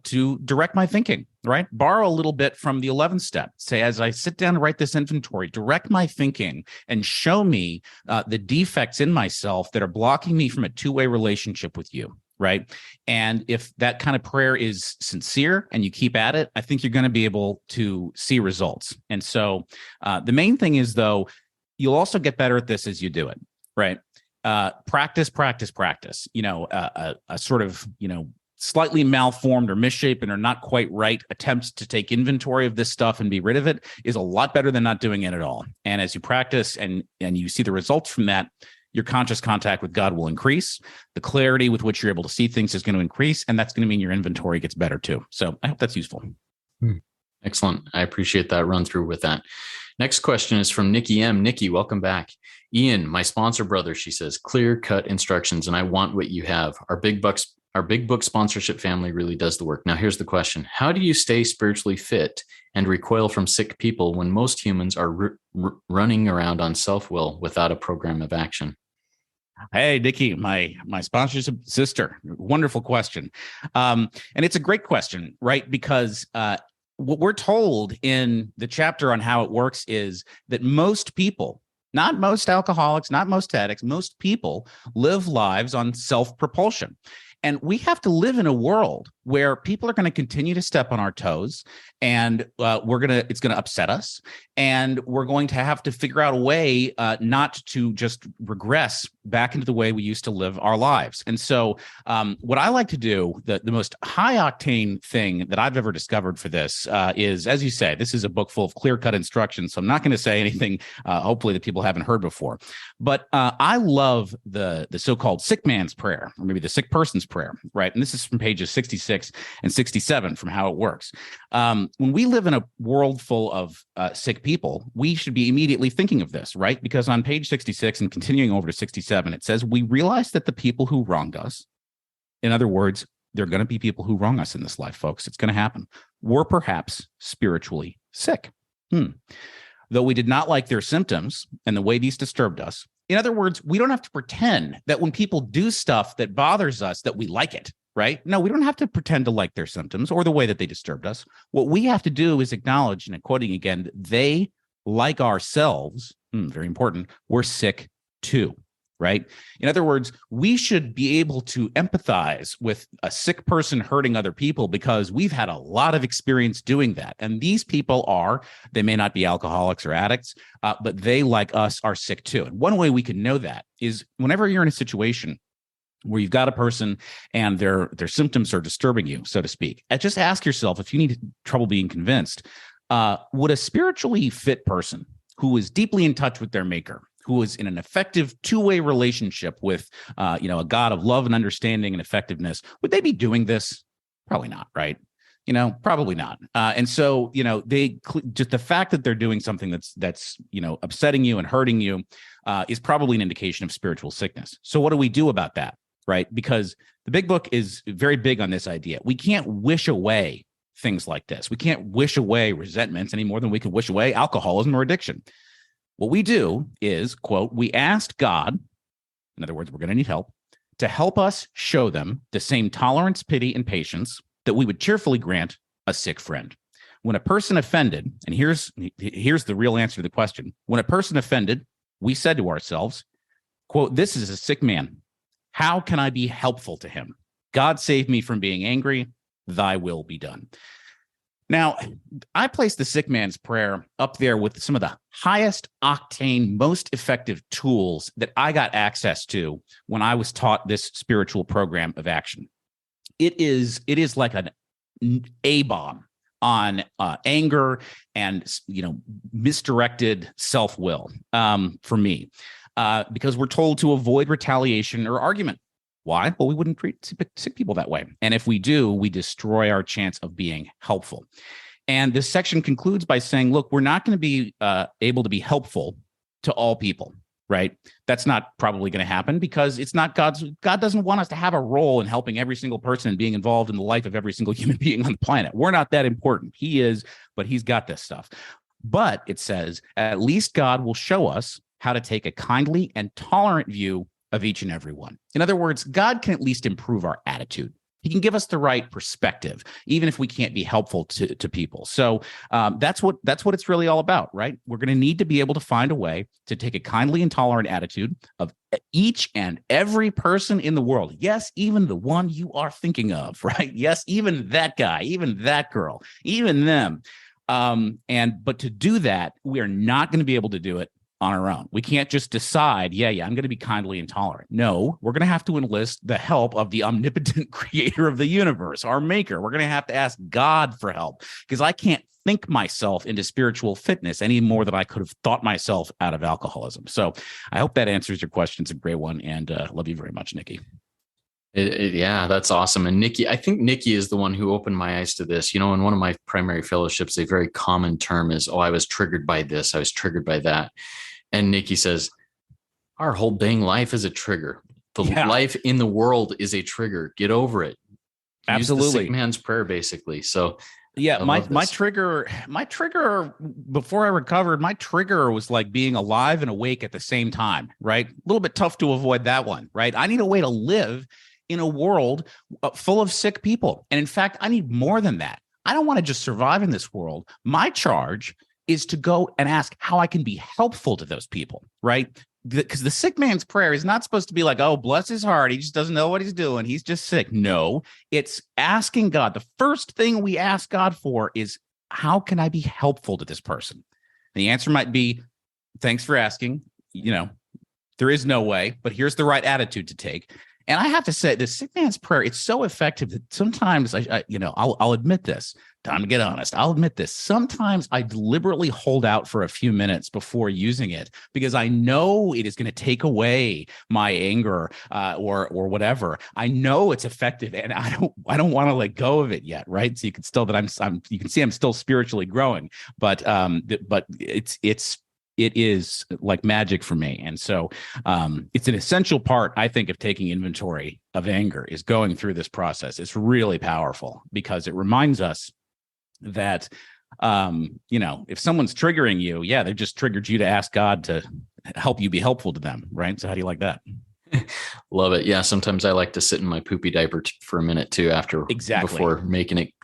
to direct my thinking, right? Borrow a little bit from the 11th step. Say, as I sit down to write this inventory, direct my thinking and show me the defects in myself that are blocking me from a two-way relationship with you. Right. And if that kind of prayer is sincere and you keep at it, I think you're going to be able to see results. And so the main thing is, though, you'll also get better at this as you do it. Right. Practice. A sort of, slightly malformed or misshapen or not quite right attempts to take inventory of this stuff and be rid of it is a lot better than not doing it at all. And as you practice and you see the results from that, your conscious contact with God will increase. The clarity with which you're able to see things is going to increase, and that's going to mean your inventory gets better too. So I hope that's useful. Excellent. I appreciate that run through with that. Next question is from Nikki M. Nikki, welcome back. Ian, my sponsor brother, she says, clear-cut instructions, and I want what you have. Our big book sponsorship family really does the work. Now, here's the question. How do you stay spiritually fit and recoil from sick people when most humans are running around on self-will without a program of action? Hey, Nikki, my sponsorship sister. Wonderful question. And it's a great question, right? Because what we're told in the chapter on how it works is that most people, not most alcoholics, not most addicts, most people live lives on self-propulsion. And we have to live in a world where people are going to continue to step on our toes, and it's going to upset us, and we're going to have to figure out a way not to just regress back into the way we used to live our lives. And so what I like to do, the most high octane thing that I've ever discovered for this is, as you say, this is a book full of clear-cut instructions. So I'm not going to say anything, hopefully, that people haven't heard before. But I love the so-called sick man's prayer, or maybe the sick person's prayer, right? And this is from pages 66 and 67 from how it works. When we live in a world full of sick people, we should be immediately thinking of this, right? Because on page 66 and continuing over to 67, it says, we realize that the people who wronged us, in other words, there are going to be people who wrong us in this life, folks. It's going to happen. Were perhaps spiritually sick. Though we did not like their symptoms and the way these disturbed us. In other words, we don't have to pretend that when people do stuff that bothers us, that we like it. Right? No, we don't have to pretend to like their symptoms or the way that they disturbed us. What we have to do is acknowledge, and I'm quoting again, they, like ourselves, very important, we're sick too, right? In other words, we should be able to empathize with a sick person hurting other people because we've had a lot of experience doing that. And these people they may not be alcoholics or addicts, but they, like us, are sick too. And one way we can know that is whenever you're in a situation where you've got a person and their symptoms are disturbing you, so to speak, and just ask yourself, if you need trouble being convinced, would a spiritually fit person who is deeply in touch with their maker, who is in an effective two-way relationship with, a God of love and understanding and effectiveness, would they be doing this? Probably not, right? Probably not. And so, just the fact that they're doing something that's upsetting you and hurting you is probably an indication of spiritual sickness. So what do we do about that? Right? Because the big book is very big on this idea. We can't wish away things like this. We can't wish away resentments any more than we can wish away alcoholism or addiction. What we do is, quote, we asked God, in other words, we're going to need help, to help us show them the same tolerance, pity, and patience that we would cheerfully grant a sick friend. When a person offended, and here's the real answer to the question. When a person offended, we said to ourselves, quote, this is a sick man. How can I be helpful to him? God save me from being angry. Thy will be done. Now, I place the sick man's prayer up there with some of the highest octane, most effective tools that I got access to when I was taught this spiritual program of action. It is like an A-bomb on anger and misdirected self-will for me. Because we're told to avoid retaliation or argument. Why? Well, we wouldn't treat sick people that way. And if we do, we destroy our chance of being helpful. And this section concludes by saying, look, we're not going to be able to be helpful to all people. right? That's not probably going to happen because it's not God doesn't want us to have a role in helping every single person and being involved in the life of every single human being on the planet. We're not that important. He is, but he's got this stuff. But it says, at least God will show us how to take a kindly and tolerant view of each and every one. In other words, God can at least improve our attitude. He can give us the right perspective, even if we can't be helpful to people. So that's what it's really all about, right? We're going to need to be able to find a way to take a kindly and tolerant attitude of each and every person in the world. Yes, even the one you are thinking of, right? Yes, even that guy, even that girl, even them. But to do that, we are not going to be able to do it on our own. We can't just decide, I'm going to be kindly and tolerant. No, we're going to have to enlist the help of the omnipotent creator of the universe, our maker. We're going to have to ask God for help because I can't think myself into spiritual fitness any more than I could have thought myself out of alcoholism. So I hope that answers your question. It's a great one. And love you very much, Nikki. Yeah, that's awesome. And Nikki, I think Nikki is the one who opened my eyes to this. In one of my primary fellowships, a very common term is, I was triggered by this. I was triggered by that. And Nikki says, our whole dang life is a trigger. The life in the world is a trigger. Get over it. Absolutely. Use the sick man's prayer, basically. So my trigger before I recovered, my trigger was like being alive and awake at the same time, right? A little bit tough to avoid that one, right? I need a way to live in a world full of sick people. And in fact, I need more than that. I don't want to just survive in this world. My charge is to go and ask how I can be helpful to those people, right? Because the sick man's prayer is not supposed to be like, oh, bless his heart, he just doesn't know what he's doing, he's just sick. No, it's asking God. The first thing we ask God for is, how can I be helpful to this person? And the answer might be, thanks for asking. There is no way, but here's the right attitude to take. And I have to say, the sick man's prayer, it's so effective that sometimes I'll admit this. Time to get honest. I'll admit this. Sometimes I deliberately hold out for a few minutes before using it because I know it is going to take away my anger or whatever. I know it's effective, and I don't want to let go of it yet, right? So you can still you can see I'm still spiritually growing, but it is like magic for me. And so it's an essential part, I think, of taking inventory of anger is going through this process. It's really powerful because it reminds us that, if someone's triggering you, they've just triggered you to ask God to help you be helpful to them, right? So how do you like that? Love it. Yeah, sometimes I like to sit in my poopy diaper for a minute too before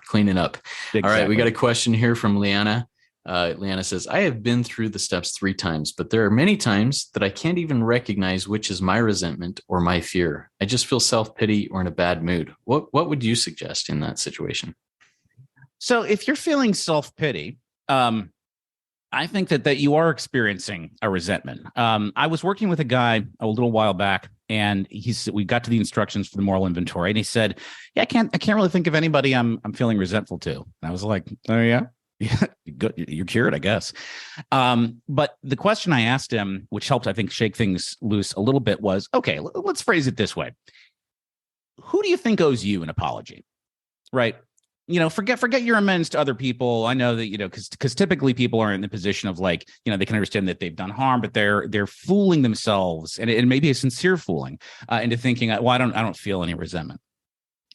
cleaning up. Exactly. All right, we got a question here from Leanna. Leanna says, I have been through the steps 3 times, but there are many times that I can't even recognize which is my resentment or my fear. I just feel self-pity or in a bad mood. What would you suggest in that situation? So if you're feeling self-pity, I think that you are experiencing a resentment. I was working with a guy a little while back, and we got to the instructions for the moral inventory, and he said, I can't really think of anybody I'm feeling resentful to. And I was like, oh yeah. Yeah, good. You're cured, I guess. But the question I asked him, which helped, I think, shake things loose a little bit, was, okay, let's phrase it this way. Who do you think owes you an apology? Right? Forget your amends to other people. I know that, because typically people are in the position of like, they can understand that they've done harm, but they're fooling themselves, and it may be a sincere fooling into thinking, well, I don't feel any resentment.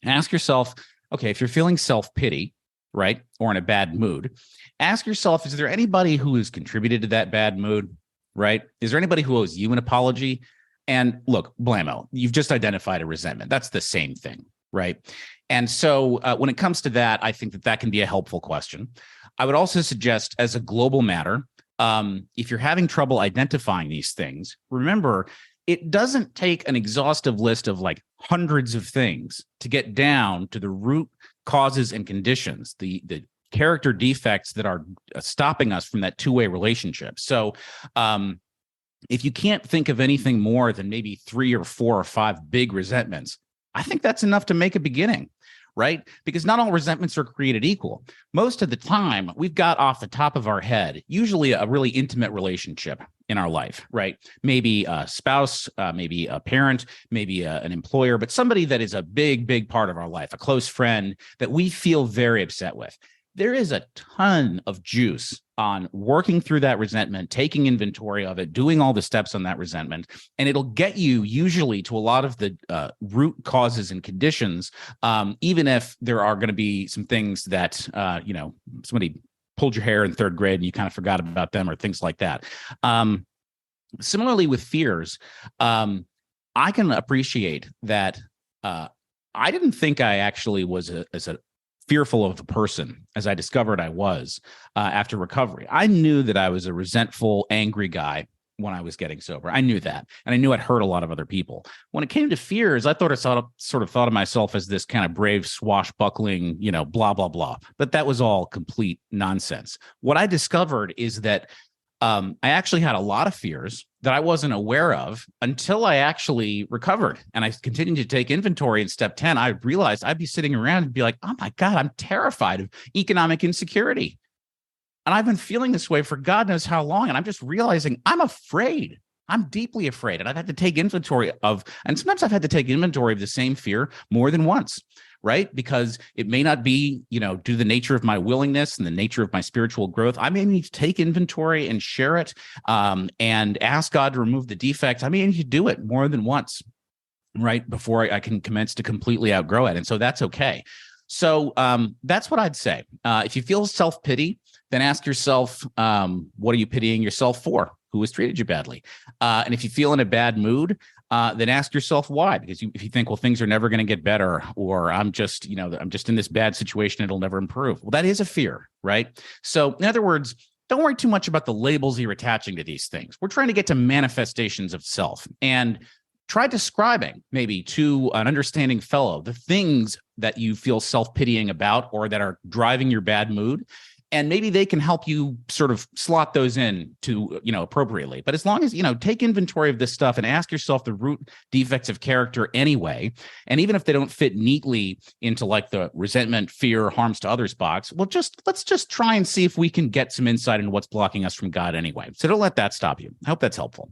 And ask yourself, okay, if you're feeling self-pity, right, or in a bad mood, ask yourself, is there anybody who has contributed to that bad mood, right? Is there anybody who owes you an apology? And look, blammo, you've just identified a resentment. That's the same thing, right? And so when it comes to that, I think that can be a helpful question. I would also suggest, as a global matter, if you're having trouble identifying these things, remember, it doesn't take an exhaustive list of like hundreds of things to get down to the root causes and conditions, the character defects that are stopping us from that two-way relationship. So if you can't think of anything more than maybe 3 or 4 or 5 big resentments, I think that's enough to make a beginning, right? Because not all resentments are created equal. Most of the time, we've got off the top of our head, usually a really intimate relationship in our life, right? Maybe a spouse, maybe a parent, maybe an employer, but somebody that is a big, big part of our life, a close friend that we feel very upset with. there is a ton of juice on working through that resentment, taking inventory of it, doing all the steps on that resentment, and it'll get you usually to a lot of the root causes and conditions, even if there are going to be some things that, somebody pulled your hair in third grade and you kind of forgot about them or things like that. Similarly with fears, I can appreciate that I didn't think I actually was as a fearful of the person as I discovered I was after recovery. I knew that I was a resentful, angry guy when I was getting sober. I knew that. And I knew I'd hurt a lot of other people. When it came to fears, I thought sort of thought of myself as this kind of brave, swashbuckling, blah, blah, blah. But that was all complete nonsense. What I discovered is that I actually had a lot of fears that I wasn't aware of until I actually recovered. And I continued to take inventory in step 10. I realized I'd be sitting around and be like, oh my God, I'm terrified of economic insecurity. And I've been feeling this way for God knows how long. And I'm just realizing I'm afraid. I'm deeply afraid. And I've had to take inventory of, and sometimes I've had to take inventory of the same fear more than once, right? Because it may not be, due to the nature of my willingness and the nature of my spiritual growth. I may need to take inventory and share it and ask God to remove the defect. I may need to do it more than once, right? Before I can commence to completely outgrow it. And so that's okay. So that's what I'd say. If you feel self-pity, then ask yourself, what are you pitying yourself for? Who has treated you badly? And if you feel in a bad mood, then ask yourself why. Because if you think, well, things are never going to get better, or I'm just in this bad situation, it'll never improve. Well, that is a fear, right? So in other words, don't worry too much about the labels you're attaching to these things. We're trying to get to manifestations of self, and try describing maybe to an understanding fellow the things that you feel self-pitying about or that are driving your bad mood. And maybe they can help you sort of slot those in to, appropriately. But as long as, take inventory of this stuff and ask yourself the root defects of character anyway. And even if they don't fit neatly into like the resentment, fear, harms to others box, well, let's just try and see if we can get some insight into what's blocking us from God anyway. So don't let that stop you. I hope that's helpful.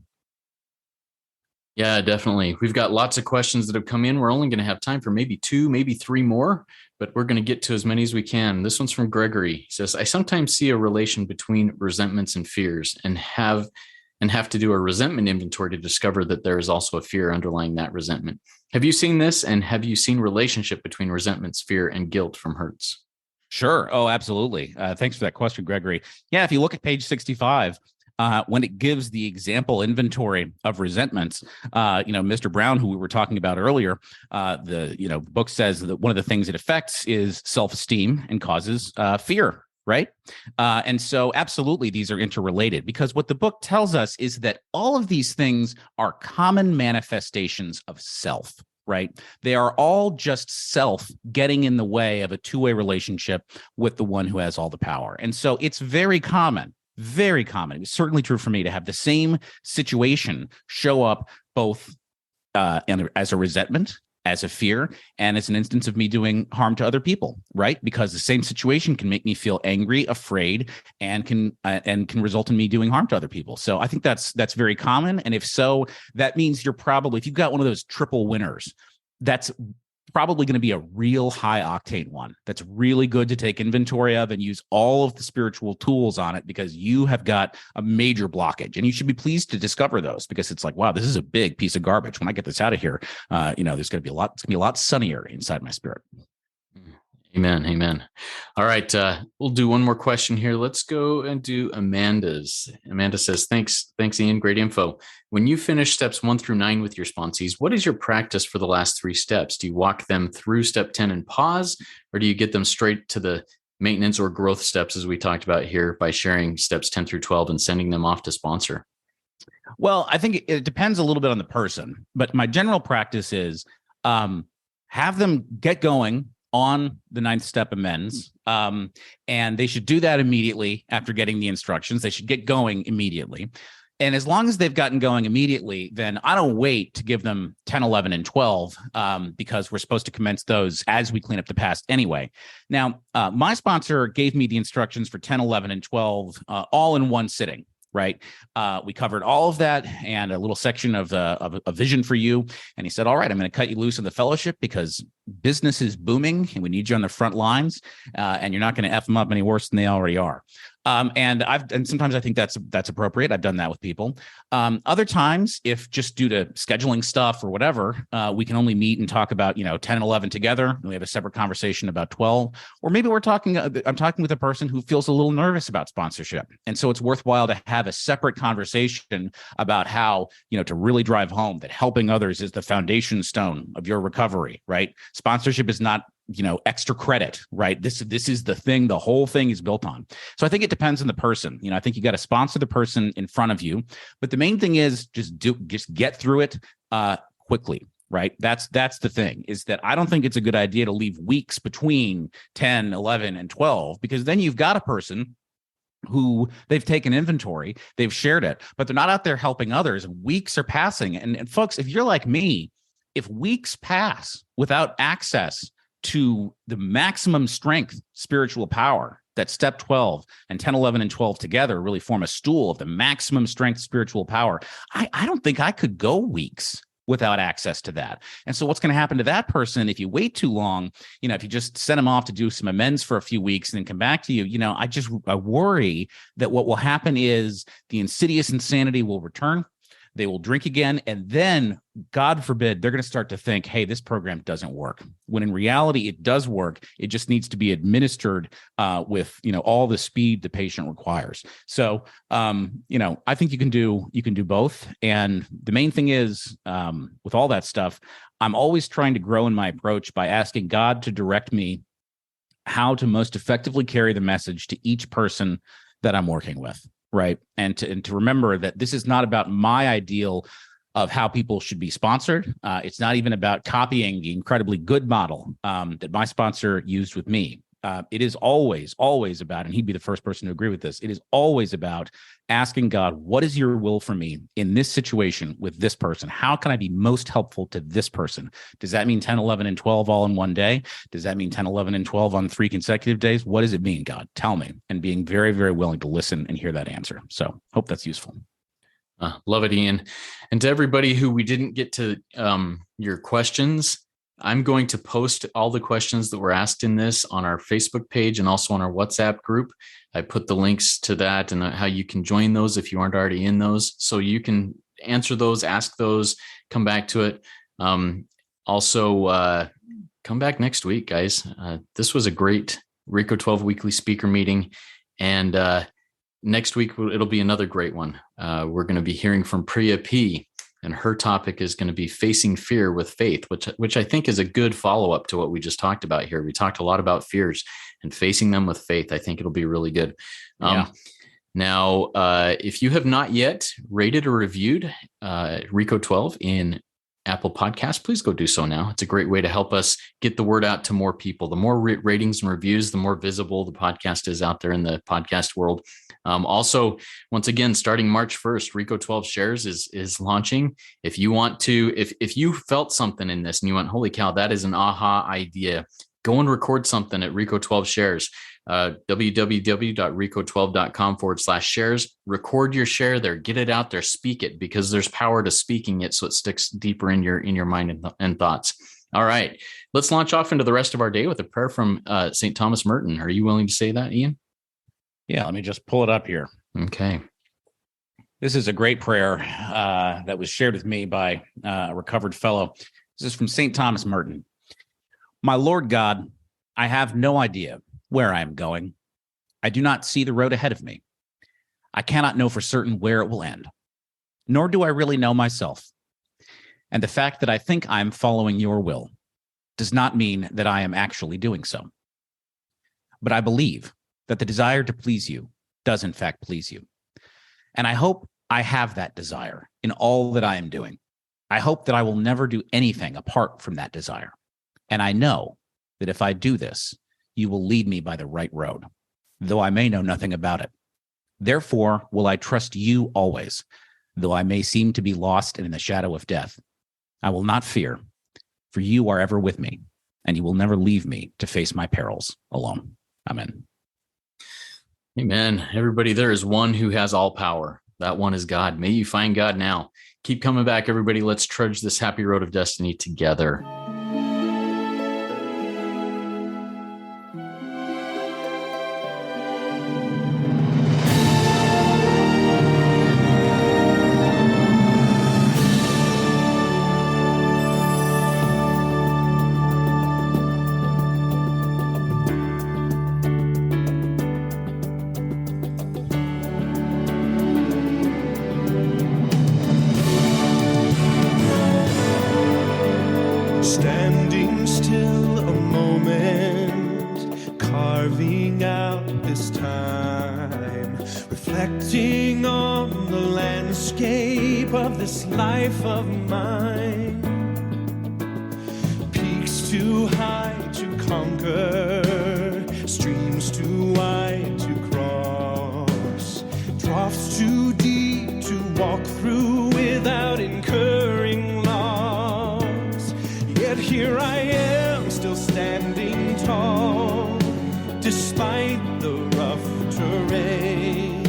Yeah, definitely. We've got lots of questions that have come in. We're only going to have time for maybe 2, maybe 3 more, but we're going to get to as many as we can. This one's from Gregory. He says, I sometimes see a relation between resentments and fears and have to do a resentment inventory to discover that there is also a fear underlying that resentment. Have you seen this? And have you seen relationship between resentments, fear, and guilt from hurts? Sure. Oh, absolutely. Thanks for that question, Gregory. Yeah, if you look at page 65, when it gives the example inventory of resentments, Mr. Brown, who we were talking about earlier, the book says that one of the things it affects is self-esteem and causes fear, right? And so absolutely, these are interrelated, because what the book tells us is that all of these things are common manifestations of self. Right? They are all just self getting in the way of a two-way relationship with the one who has all the power. And so it's very common. Very common. It's certainly true for me to have the same situation show up both as a resentment, as a fear, and as an instance of me doing harm to other people, right? Because the same situation can make me feel angry, afraid, and can result in me doing harm to other people. So I think that's very common. And if so, that means you're probably, if you've got one of those triple winners, that's probably going to be a real high octane one that's really good to take inventory of and use all of the spiritual tools on it, because you have got a major blockage, and you should be pleased to discover those, because it's like, wow, this is a big piece of garbage. When I get this out of here, there's going to be it's going to be a lot sunnier inside my spirit. Amen. Amen. All right. We'll do one more question here. Let's go and do Amanda's. Amanda says, thanks, Ian. Great info. When you finish steps 1 through 9 with your sponsees, what is your practice for the last 3 steps? Do you walk them through step 10 and pause, or do you get them straight to the maintenance or growth steps, as we talked about here, by sharing steps 10 through 12 and sending them off to sponsor? Well, I think it depends a little bit on the person, but my general practice is have them get going on the 9th step amends. And they should do that immediately after getting the instructions. They should get going immediately. And as long as they've gotten going immediately, then I don't wait to give them 10, 11, and 12 because we're supposed to commence those as we clean up the past anyway. Now, my sponsor gave me the instructions for 10, 11, and 12 all in one sitting. Right. We covered all of that and a little section of a vision for you. And he said, all right, I'm going to cut you loose in the fellowship because business is booming and we need you on the front lines, and you're not going to F them up any worse than they already are. And sometimes I think that's appropriate. I've done that with people. Other times, if just due to scheduling stuff or whatever, we can only meet and talk about 10 and 11 together, and we have a separate conversation about 12. Or maybe I'm talking with a person who feels a little nervous about sponsorship, and so it's worthwhile to have a separate conversation about how to really drive home that helping others is the foundation stone of your recovery. Right? Sponsorship is not extra credit, right? This is the thing the whole thing is built on. So I think it depends on the person. I think you got to sponsor the person in front of you, but the main thing is just get through it quickly, right? That's the thing, is that I don't think it's a good idea to leave weeks between 10, 11, and 12, because then you've got a person who they've taken inventory, they've shared it, but they're not out there helping others, and weeks are passing. And folks, if you're like me, if weeks pass without access to the maximum strength spiritual power that step 12 and 10, 11, and 12 together really form a stool of the maximum strength spiritual power, I don't think I could go weeks without access to that. And so what's going to happen to that person if you wait too long, if you just send them off to do some amends for a few weeks and then come back to you, I worry that what will happen is the insidious insanity will return. They will drink again, and then, God forbid, they're going to start to think, hey, this program doesn't work. When in reality, it does work. It just needs to be administered with all the speed the patient requires. So, I think you can do both. And the main thing is, with all that stuff, I'm always trying to grow in my approach by asking God to direct me how to most effectively carry the message to each person that I'm working with. Right. And to remember that this is not about my ideal of how people should be sponsored. It's not even about copying the incredibly good model that my sponsor used with me. It is always about, and he'd be the first person to agree with this, it is always about asking God, what is your will for me in this situation with this person? How can I be most helpful to this person? Does that mean 10, 11, and 12 all in one day? Does that mean 10, 11, and 12 on 3 consecutive days? What does it mean, God? Tell me. And being very, very willing to listen and hear that answer. So hope that's useful. Love it, Ian. And to everybody who we didn't get to your questions, I'm going to post all the questions that were asked in this on our Facebook page and also on our WhatsApp group. I put the links to that and how you can join those if you aren't already in those. So you can answer those, ask those, come back to it. Also, come back next week, guys. This was a great RICO 12 weekly speaker meeting. And next week, it'll be another great one. We're going to be hearing from Priya P., and her topic is going to be facing fear with faith, which I think is a good follow-up to what we just talked about here. We talked a lot about fears and facing them with faith. I think it'll be really good. Now, if you have not yet rated or reviewed RICO 12 in Apple Podcasts, please go do so now. It's a great way to help us get the word out to more people. The more ratings and reviews, the more visible the podcast is out there in the podcast world. Also, once again, starting March 1st, RICO 12 Shares is launching. If you want to, if you felt something in this and you went, holy cow, that is an aha idea, go and record something at RICO 12 Shares. www.rico12.com/shares. Record your share there, get it out there, speak it, because there's power to speaking it, so it sticks deeper in your mind and thoughts. All right, let's launch off into the rest of our day with a prayer from St. Thomas Merton. Are you willing to say that, Ian? Yeah, let me just pull it up here. Okay. This is a great prayer that was shared with me by a recovered fellow. This is from St. Thomas Merton. My Lord God, I have no idea where I am going. I do not see the road ahead of me. I cannot know for certain where it will end, nor do I really know myself. And the fact that I think I am following your will does not mean that I am actually doing so. But I believe that the desire to please you does in fact please you. And I hope I have that desire in all that I am doing. I hope that I will never do anything apart from that desire. And I know that if I do this, you will lead me by the right road, though I may know nothing about it. Therefore will I trust you always, though I may seem to be lost and in the shadow of death. I will not fear, for you are ever with me, and you will never leave me to face my perils alone. Amen. Amen. Everybody, there is one who has all power. That one is God. May you find God now. Keep coming back, everybody. Let's trudge this happy road of destiny together. of this life of mine. Peaks too high to conquer, streams too wide to cross, troughs too deep to walk through without incurring loss. Yet here I am, still standing tall, despite the rough terrain.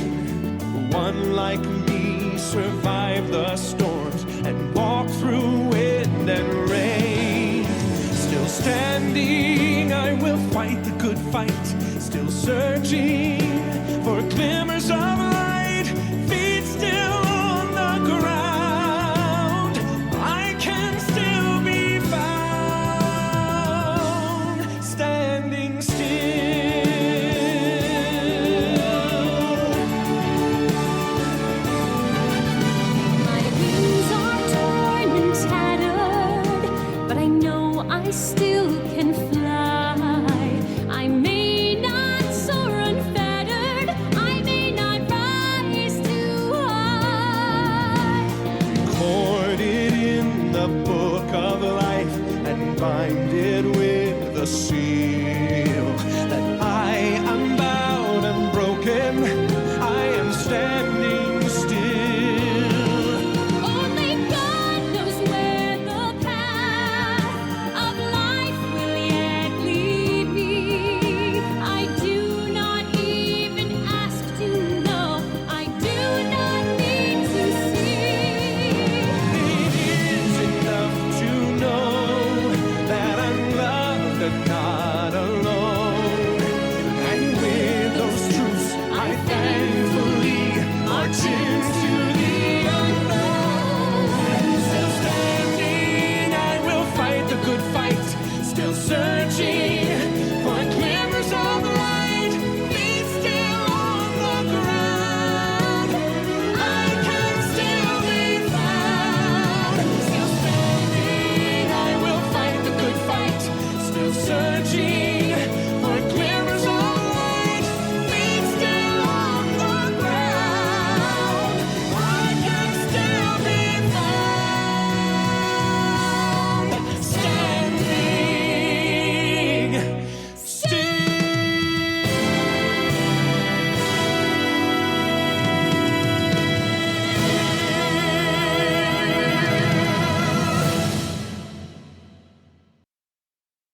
One like me survived the storms and walked through wind and rain. Still standing, I will fight the good fight. Still searching for glimmers of light. Feet still on the ground, I can still be found standing still. I still can fly. I may not soar unfettered. I may not rise too high. Record it in the book of life and bind it with the seal that I am bowed and broken. I am standing still. Only God knows where the path of life will yet lead me. I do not even ask to know. I do not need to see. It is enough to know that I'm loved and not alone. And with those truths, I thankfully march into the unknown. Still standing, I will fight the good fight. Still searching for glimmers of light. Feet still on the ground, I can still be found. Still standing, I will fight the good fight. Still searching